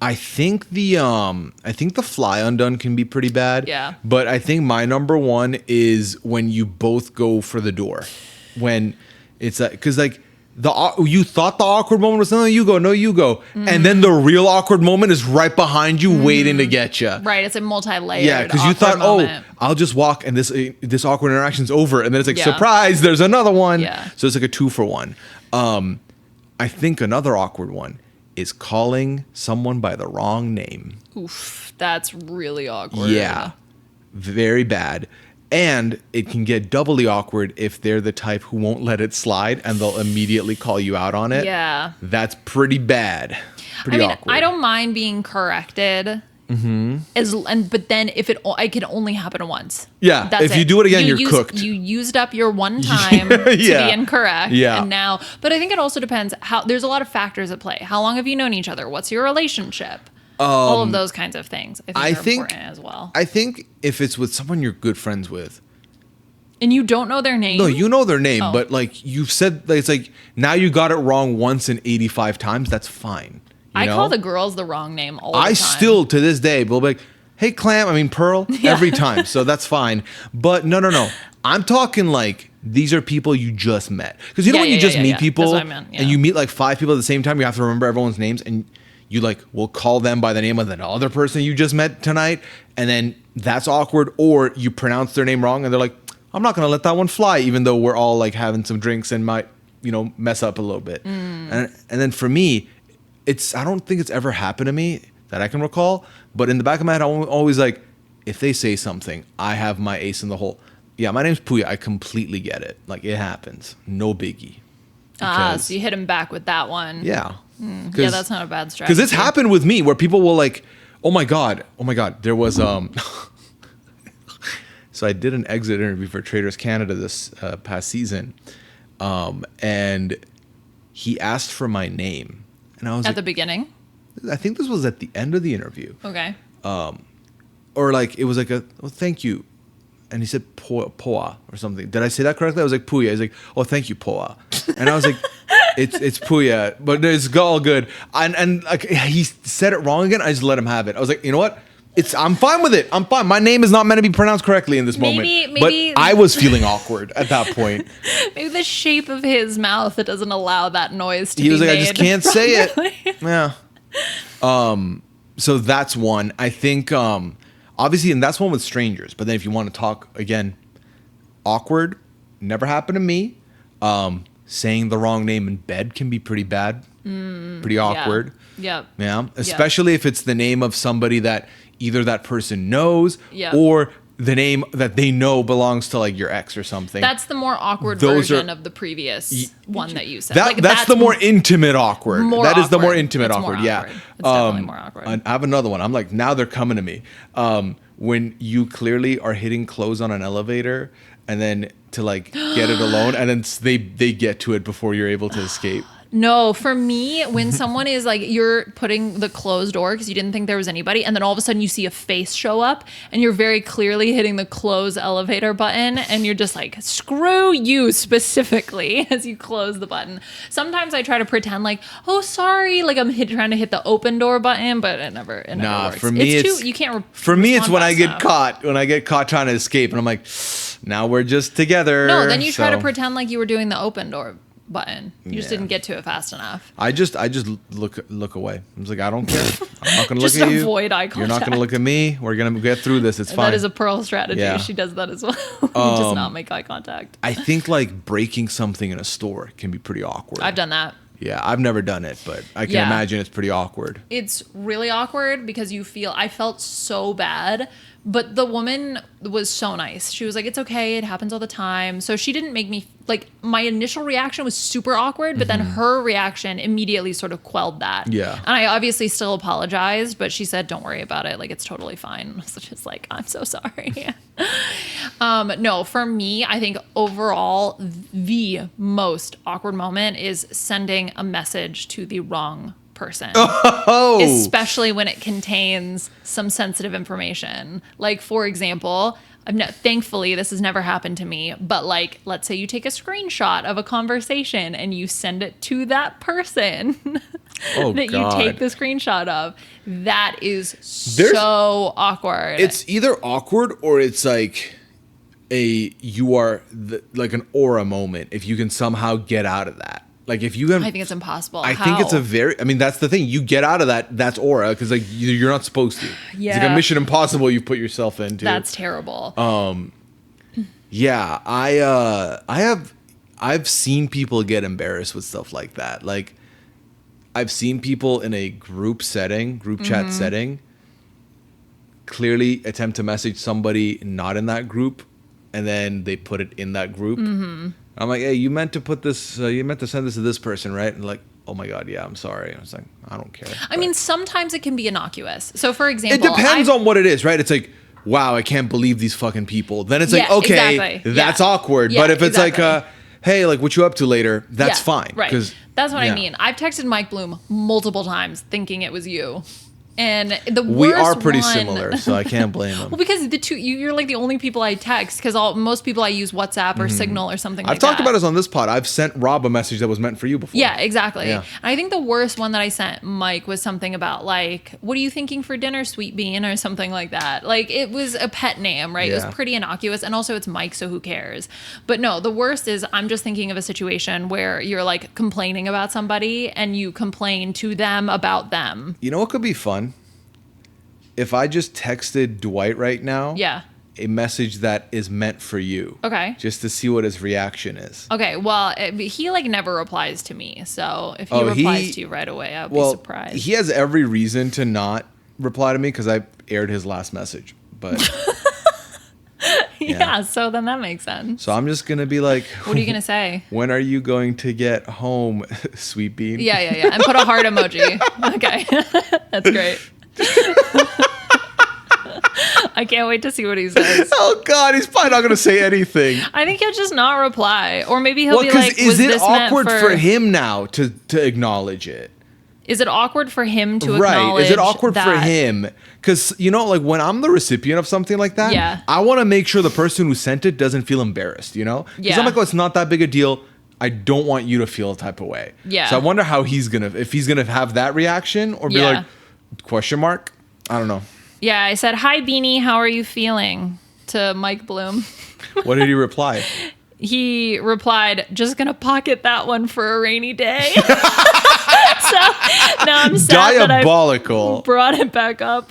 I think the fly undone can be pretty bad. Yeah. But I think my number one is when you both go for the door. When it's like, because like you thought the awkward moment was no, you go, and then the real awkward moment is right behind you, waiting to get you. Right, it's a multi-layered. Yeah, because you thought, moment. I'll just walk and this awkward interaction's over, and then it's like surprise, there's another one. Yeah. So it's like a 2-for-1. I think another awkward one is calling someone by the wrong name. Oof, that's really awkward. Yeah, very bad. And it can get doubly awkward if they're the type who won't let it slide and they'll immediately call you out on it. Yeah. That's pretty bad. Pretty awkward. I don't mind being corrected. But then if it can only happen once. Yeah. If you do it again, you're cooked. You used up your one time to be incorrect. Yeah. And now, but I think it also depends there's a lot of factors at play. How long have you known each other? What's your relationship? All of those kinds of things I think are important as well. I think if it's with someone you're good friends with. And you don't know their name? No, you know their name, but like you've said, like, it's like now you got it wrong once in 85 times. That's fine. I call the girls the wrong name all the time. I still, to this day, will be like, hey, Pearl, every time. So that's fine. But no. I'm talking like these are people you just met. Because you know when you just meet people and you meet like 5 people at the same time, you have to remember everyone's names and you like will call them by the name of that other person you just met tonight, and then that's awkward. Or you pronounce their name wrong, and they're like, "I'm not gonna let that one fly," even though we're all like having some drinks and might mess up a little bit. And then for me, I don't think it's ever happened to me that I can recall. But in the back of my head, I'm always like, if they say something, I have my ace in the hole. Yeah, my name's Pooya. I completely get it. Like it happens, no biggie. So you hit him back with that one. Yeah. Yeah, that's not a bad strategy. Because it's happened with me where people will like, Oh my god. There was so I did an exit interview for Traders Canada this past season, and he asked for my name, and I was At the beginning? I think this was at the end of the interview. Okay. Or like it was like thank you, and he said Poa or something. Did I say that correctly? I was like Pooya. He's like, oh, thank you, Poa, and I was like, it's Pooya, but it's all good. And like he said it wrong again. I just let him have it. I was like, you know what? I'm fine with it. I'm fine. My name is not meant to be pronounced correctly in this moment. Maybe but I was feeling awkward at that point. Maybe the shape of his mouth that doesn't allow that noise to be He was like, made I just can't say properly. it. Yeah. So that's one. I think obviously, and that's one with strangers. But then if you want to talk again, awkward, never happened to me. Saying the wrong name in bed can be pretty bad, pretty awkward. Yep. Yeah, especially if it's the name of somebody that either that person knows Yep. or the name that they know belongs to like your ex or something. That's the more awkward Those version are- of the previous one that you said. That's the more intimate awkward. more That is the more awkward. intimate It's more awkward. Yeah. awkward. It's definitely more awkward. I have another one. I'm like, now they're coming to me. When you clearly are hitting close on an elevator and then to like get it alone and then they get to it before you're able to escape. No, for me, when someone is like, you're putting the closed door because you didn't think there was anybody, and then all of a sudden you see a face show up, and you're very clearly hitting the close elevator button, and you're just like, screw you specifically as you close the button. Sometimes I try to pretend like, oh, sorry, like I'm trying to hit the open door button, but it never Nah, works. for me, it's you can't. For me, it's respond when I fast get enough. caught. When I get caught trying to escape, and I'm like, now we're just together. No, then you try to So pretend like you were doing the open door button. You just Yeah. didn't get to it fast enough. I just look away. I was like, I don't care. I'm not gonna look Just at you. avoid eye You're not gonna contact. look at me. We're gonna get through this. It's fine. That is a Pearl strategy. Yeah. She does that as well. Just not make eye contact. I think like breaking something in a store can be pretty awkward. I've done that. Yeah, I've never done it, but I can Yeah. imagine it's pretty awkward. It's really awkward because I felt so bad, but the woman was so nice. She was like, it's okay. It happens all the time. So she didn't make me like, my initial reaction was super awkward, but then her reaction immediately sort of quelled that. Yeah. And I obviously still apologized, but she said, don't worry about it. Like, it's totally fine. I was just like, I'm so sorry. No, for me, I think overall, the most awkward moment is sending a message to the wrong person. Oh, Especially when it contains some sensitive information. Like, for example, thankfully this has never happened to me, but like, let's say you take a screenshot of a conversation and you send it to that person Oh, that God. you take the screenshot of. That is so awkward. it's either awkward or it's like like an aura moment. If you can somehow get out of that, like if you can, I think it's impossible. I think it's How? I mean, that's the thing. You get out of that. That's aura because like you're not supposed to. It's like Yeah. a mission impossible you put yourself into. That's terrible. Yeah, I've seen people get embarrassed with stuff like that. Like I've seen people in a group chat setting clearly attempt to message somebody not in that group, and then they put it in that group. I'm like, hey, you meant to put this, you meant to send this to this person, right? And like, oh my God, yeah, I'm sorry. I was like, I don't care. I mean, sometimes it can be innocuous. So, for example, It depends on what it is, right? It's like, wow, I can't believe these fucking people. Then it's like, Yeah, okay, exactly. that's Yeah. awkward. Yeah, but if it's exactly. like, hey, like what you up to later, that's Yeah, fine. Right. 'Cause- That's what yeah. I mean. I've texted Mike Bloom multiple times thinking it was you. And the worst We are pretty one- similar, so I can't blame them. Well, because the two, you're like the only people I text because most people I use WhatsApp or Signal or something like I've that. talked about this on this pod. I've sent Rob a message that was meant for you before. Yeah, exactly. Yeah. And I think the worst one that I sent Mike was something about like, what are you thinking for dinner, sweet bean, or something like that. Like it was a pet name, right? It Yeah. was pretty innocuous. And also it's Mike, so who cares? But no, the worst is I'm just thinking of a situation where you're like complaining about somebody and you complain to them about them. You know what could be fun? If I just texted Dwight right now Yeah. a message that is meant for you. Okay. Just to see what his reaction is. Okay, well, he like never replies to me. So if he Oh, replies to you right away, I'll be surprised. He has every reason to not reply to me because I aired his last message. But yeah, so then that makes sense. so I'm just gonna be like, What are you going to say? when are you going to get home, sweet bean? Yeah. And put a heart emoji. Okay. That's great. I can't wait to see what he says. Oh God, he's probably not going to say anything. I think he'll just not reply, or maybe he'll be like, is "Was it this awkward meant for him now to acknowledge it? Is it awkward for him to Right? acknowledge? Is it awkward for that? him? Because like when I'm the recipient of something like that, Yeah. I want to make sure the person who sent it doesn't feel embarrassed. Because Yeah. I'm like, oh, it's not that big a deal. I don't want you to feel a type of way. Yeah. So I wonder how if he's gonna have that reaction or be like, question mark? I don't know. Yeah, I said, "Hi, Beanie, how are you feeling?" to Mike Bloom. What did he reply? He replied, "Just gonna pocket that one for a rainy day." So now I'm sad Diabolical. that I brought it back up.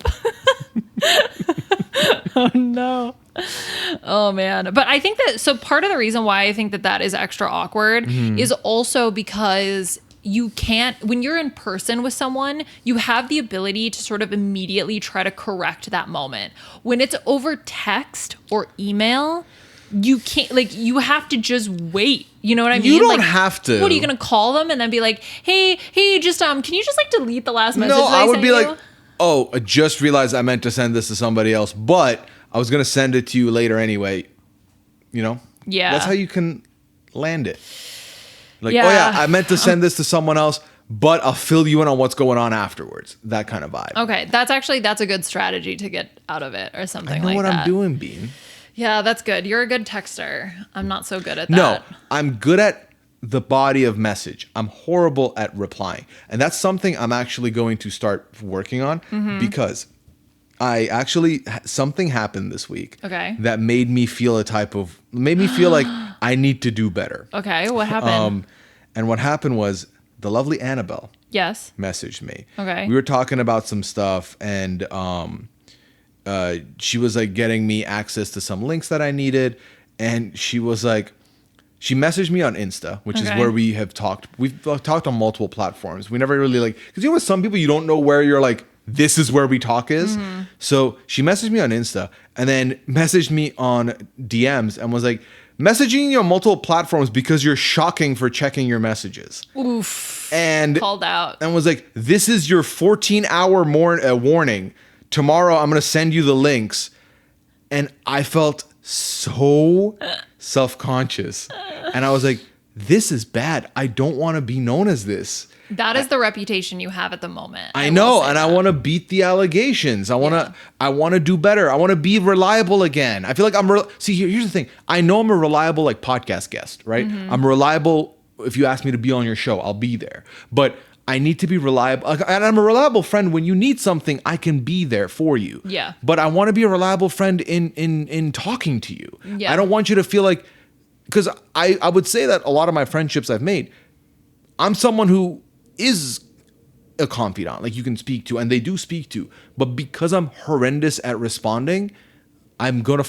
Oh no. Oh man. But I think that, so part of the reason why I think that is extra awkward is also because you can't, when you're in person with someone, you have the ability to sort of immediately try to correct that moment. When it's over text or email, you can't, like, you have to just wait. You know what I mean? You don't have to. What are you going to call them and then be like, hey, just, can you just like delete the last message? No, that I would sent be you? like, oh, I just realized I meant to send this to somebody else, but I was going to send it to you later anyway. Yeah. That's how you can land it. Like, Yeah. oh yeah, I meant to send this to someone else, but I'll fill you in on what's going on afterwards. That kind of vibe. Okay, that's a good strategy to get out of it or something I know like what that. I'm doing, Bean. Yeah, that's good. You're a good texter. I'm not so good at that. No, I'm good at the body of message. I'm horrible at replying. And that's something I'm actually going to start working on because something happened this week. Okay. That made me feel like I need to do better. Okay, what happened? And what happened was the lovely Annabelle Yes. messaged me. Okay. We were talking about some stuff and she was like getting me access to some links that I needed. And she was like, she messaged me on Insta, which is where we have talked. We've talked on multiple platforms. We never really because with some people, you don't know where you're like, this is where we talk is. So she messaged me on Insta and then messaged me on DMs and was like, messaging you on multiple platforms because you're shocking for checking your messages. Oof. And Called out. And was like, this is your 14-hour warning. Tomorrow I'm going to send you the links. And I felt so self-conscious. And I was like, this is bad. I don't want to be known as this. That is the reputation you have at the moment. I know, and I want to beat the allegations. I want to do better. I want to be reliable again. I feel like here's the thing. I know I'm a reliable like podcast guest, right? I'm reliable. If you ask me to be on your show, I'll be there. But I need to be reliable. And I'm a reliable friend. When you need something, I can be there for you. Yeah. But I want to be a reliable friend in talking to you. Yeah. I don't want you to feel like, because I would say that a lot of my friendships I've made, I'm someone who is a confidant, like you can speak to, and they do speak to. But because I'm horrendous at responding, I'm gonna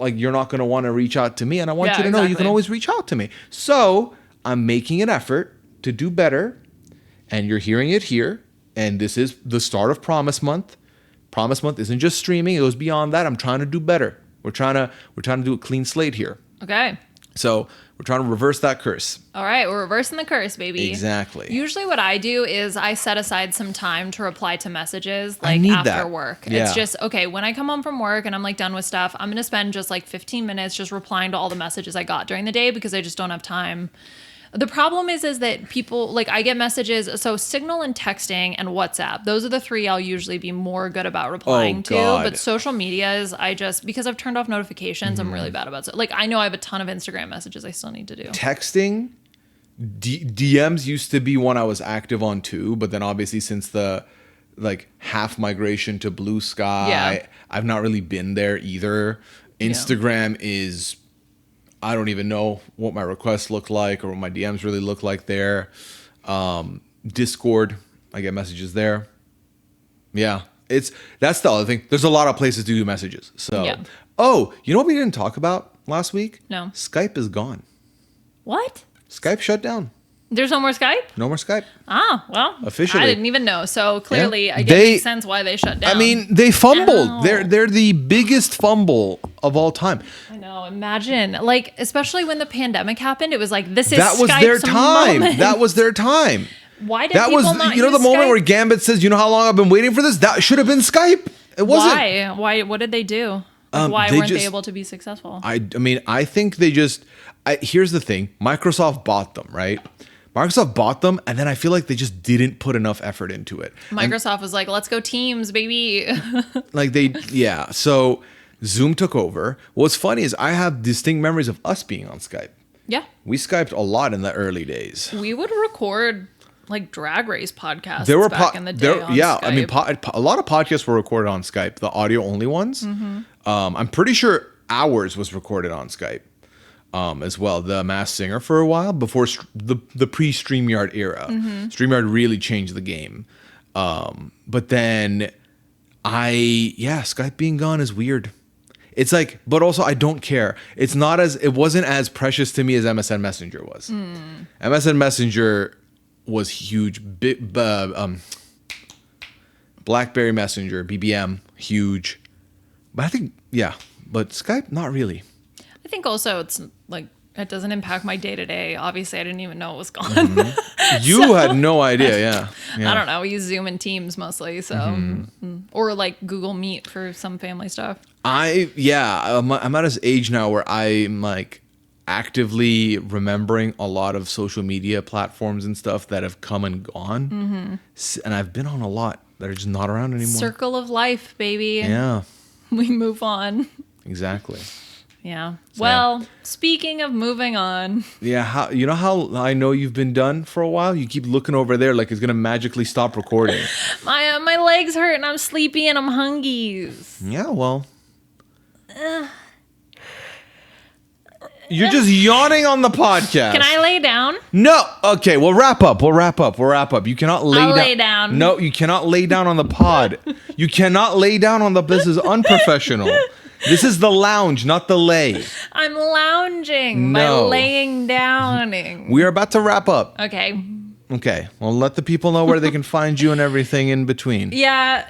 you're not gonna want to reach out to me, and I want you to know you can always reach out to me. So I'm making an effort to do better, and you're hearing it here. And this is the start of Promise Month. Promise Month isn't just streaming; it goes beyond that. I'm trying to do better. We're trying to do a clean slate here. Okay. So we're trying to reverse that curse. All right, we're reversing the curse, baby. Exactly. Usually what I do is I set aside some time to reply to messages I like need after that. work. Yeah. It's just, okay, when I come home from work and I'm like done with stuff, I'm going to spend just like 15 minutes just replying to all the messages I got during the day because I just don't have time. The problem is that people, like I get messages, so Signal and texting and WhatsApp, those are the three I'll usually be more good about replying to. God. But social media is, because I've turned off notifications, I'm really bad about it. Like I know I have a ton of Instagram messages I still need to do. Texting, DMs used to be one I was active on too, but then obviously since the half migration to Blue Sky, I've not really been there either. Instagram is, I don't even know what my requests look like or what my DMs really look like there. Discord, I get messages there. Yeah, that's the other thing. There's a lot of places to do messages. So, oh, you know what we didn't talk about last week? No. Skype is gone. What? Skype shut down. There's no more Skype? No more Skype. Ah, well, Officially. I didn't even know. So clearly, I guess it makes sense why they shut down. I mean, they fumbled. Ow. They're the biggest fumble of all time. I know. Imagine, especially when the pandemic happened, it was like, this is That was Skype's their time. moment. That was their time. Why did That people was, not you know, the use moment Skype? where Gambit says, "You know how long I've been waiting for this?" That should have been Skype. It wasn't. Why? What did they do? Like, why weren't they able to be successful? I mean, I think they just. Here's the thing: Microsoft bought them, right? Microsoft bought them, and then I feel like they just didn't put enough effort into it. Microsoft was like, "Let's go Teams, baby." Yeah. So Zoom took over. What's funny is I have distinct memories of us being on Skype. Yeah. We Skyped a lot in the early days. We would record like drag race podcasts back in the day. I mean, a lot of podcasts were recorded on Skype, the audio only ones. I'm pretty sure ours was recorded on Skype as well. The Masked Singer for a while before the pre-StreamYard era. StreamYard really changed the game. But then Skype being gone is weird. It's like, but also I don't care. It wasn't as precious to me as MSN Messenger was. MSN Messenger was huge. BlackBerry Messenger, BBM, huge. But I think, but Skype, not really. I think also it's like, it doesn't impact my day to day. Obviously, I didn't even know it was gone. You had no idea, yeah. I don't know. We use Zoom and Teams mostly, so or like Google Meet for some family stuff. I'm at this age now where I'm like actively remembering a lot of social media platforms and stuff that have come and gone, and I've been on a lot that are just not around anymore. Circle of life, baby. Yeah, we move on. Exactly. Yeah. Well, speaking of moving on. Yeah. How I know you've been done for a while? You keep looking over there like it's going to magically stop recording. My legs hurt and I'm sleepy and I'm hungies. Yeah, well. You're just yawning on the podcast. Can I lay down? No. Okay, we'll wrap up. You cannot lay down. No, you cannot lay down on the pod. You cannot lay down on the... This is unprofessional. This is the lounge, not the lay. I'm lounging by laying downing. We are about to wrap up. Okay. Well, let the people know where they can find you and everything in between. Yeah.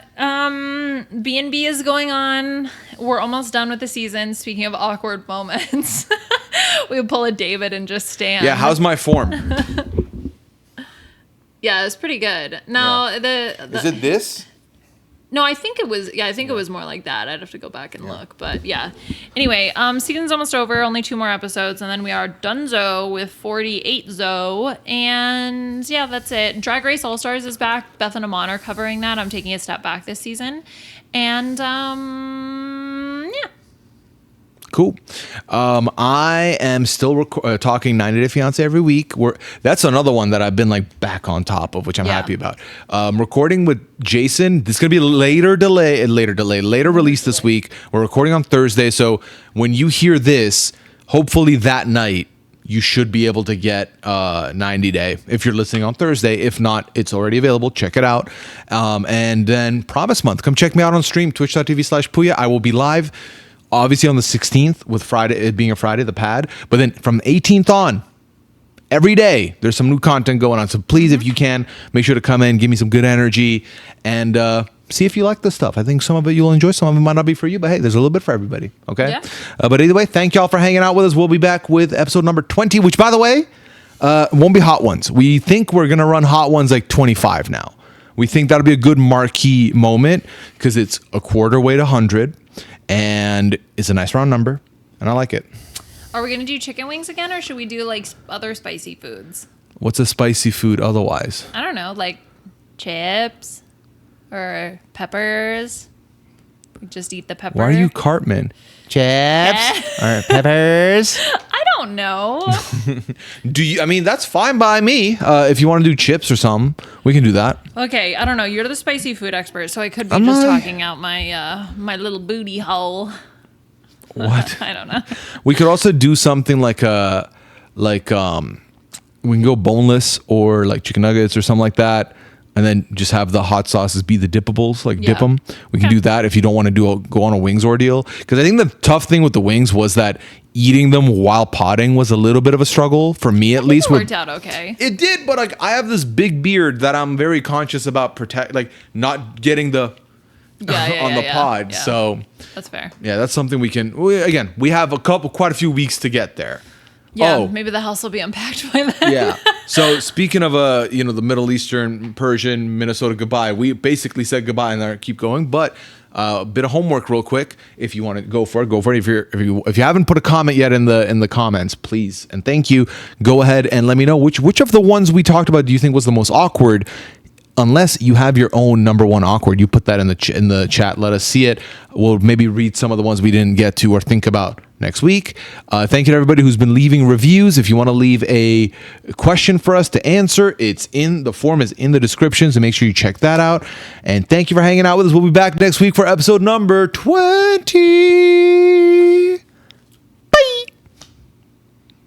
B&B is going on. We're almost done with the season. Speaking of awkward moments, we would pull a David and just stand. Yeah. How's my form? Yeah, it's pretty good. No, is it this? No, I think it was. Yeah, I think it was more like that. I'd have to go back and look, but yeah. Anyway, season's almost over. Only 2 more episodes, and then we are donezo with 48 zo. And yeah, that's it. Drag Race All Stars is back. Beth and Amon are covering that. I'm taking a step back this season, and yeah. Cool. I am still talking 90 Day Fiance every week. That's another one that I've been like back on top of, which I'm happy about. Recording with Jason. This is going to be later release this week. We're recording on Thursday. So when you hear this, hopefully that night, you should be able to get 90 Day if you're listening on Thursday. If not, it's already available. Check it out. And then Promise Month. Come check me out on stream, twitch.tv/Pooya. I will be live. Obviously on the 16th with Friday, it being a Friday, the pad. But then from the 18th on, every day, there's some new content going on. So please, if you can, make sure to come in, give me some good energy, and see if you like this stuff. I think some of it you'll enjoy. Some of it might not be for you. But hey, there's a little bit for everybody. Okay? Yeah. But either way, thank y'all for hanging out with us. We'll be back with episode number 20, which, by the way, won't be Hot Ones. We think we're going to run Hot Ones like 25 now. We think that'll be a good marquee moment because it's a quarter way to 100. And it's a nice round number, and I like it. Are we going to do chicken wings again, or should we do like other spicy foods? What's a spicy food otherwise? I don't know, like chips or peppers. We just eat the pepper. Why are you Cartman? Chips or peppers? I don't know. I mean, that's fine by me. If you want to do chips or something, we can do that. Okay, I don't know. You're the spicy food expert, so I could be talking out my my little booty hole. What? I don't know. We could also do something like we can go boneless or like chicken nuggets or something like that. And then just have the hot sauces be the dippables, dip them. We can do that if you don't want to go on a wings ordeal. Because I think the tough thing with the wings was that eating them while potting was a little bit of a struggle for me, at least. It worked out okay. It did, but like I have this big beard that I'm very conscious about not getting the on the pod. Yeah. So that's fair. Yeah, that's something we can. We have quite a few weeks to get there. Yeah, maybe the house will be unpacked by then. Yeah. So speaking of the Middle Eastern, Persian, Minnesota goodbye, we basically said goodbye and I keep going. But a bit of homework, real quick. If you want to go for it, go for it. If you haven't put a comment yet in the comments, please and thank you. Go ahead and let me know which of the ones we talked about do you think was the most awkward. Unless you have your own number one awkward, you put that in the chat. Let us see it. We'll maybe read some of the ones we didn't get to or think about next week. Thank you to everybody who's been leaving reviews. If you want to leave a question for us to answer, the form is in the description, so make sure you check that out. And thank you for hanging out with us. We'll be back next week for episode number 20.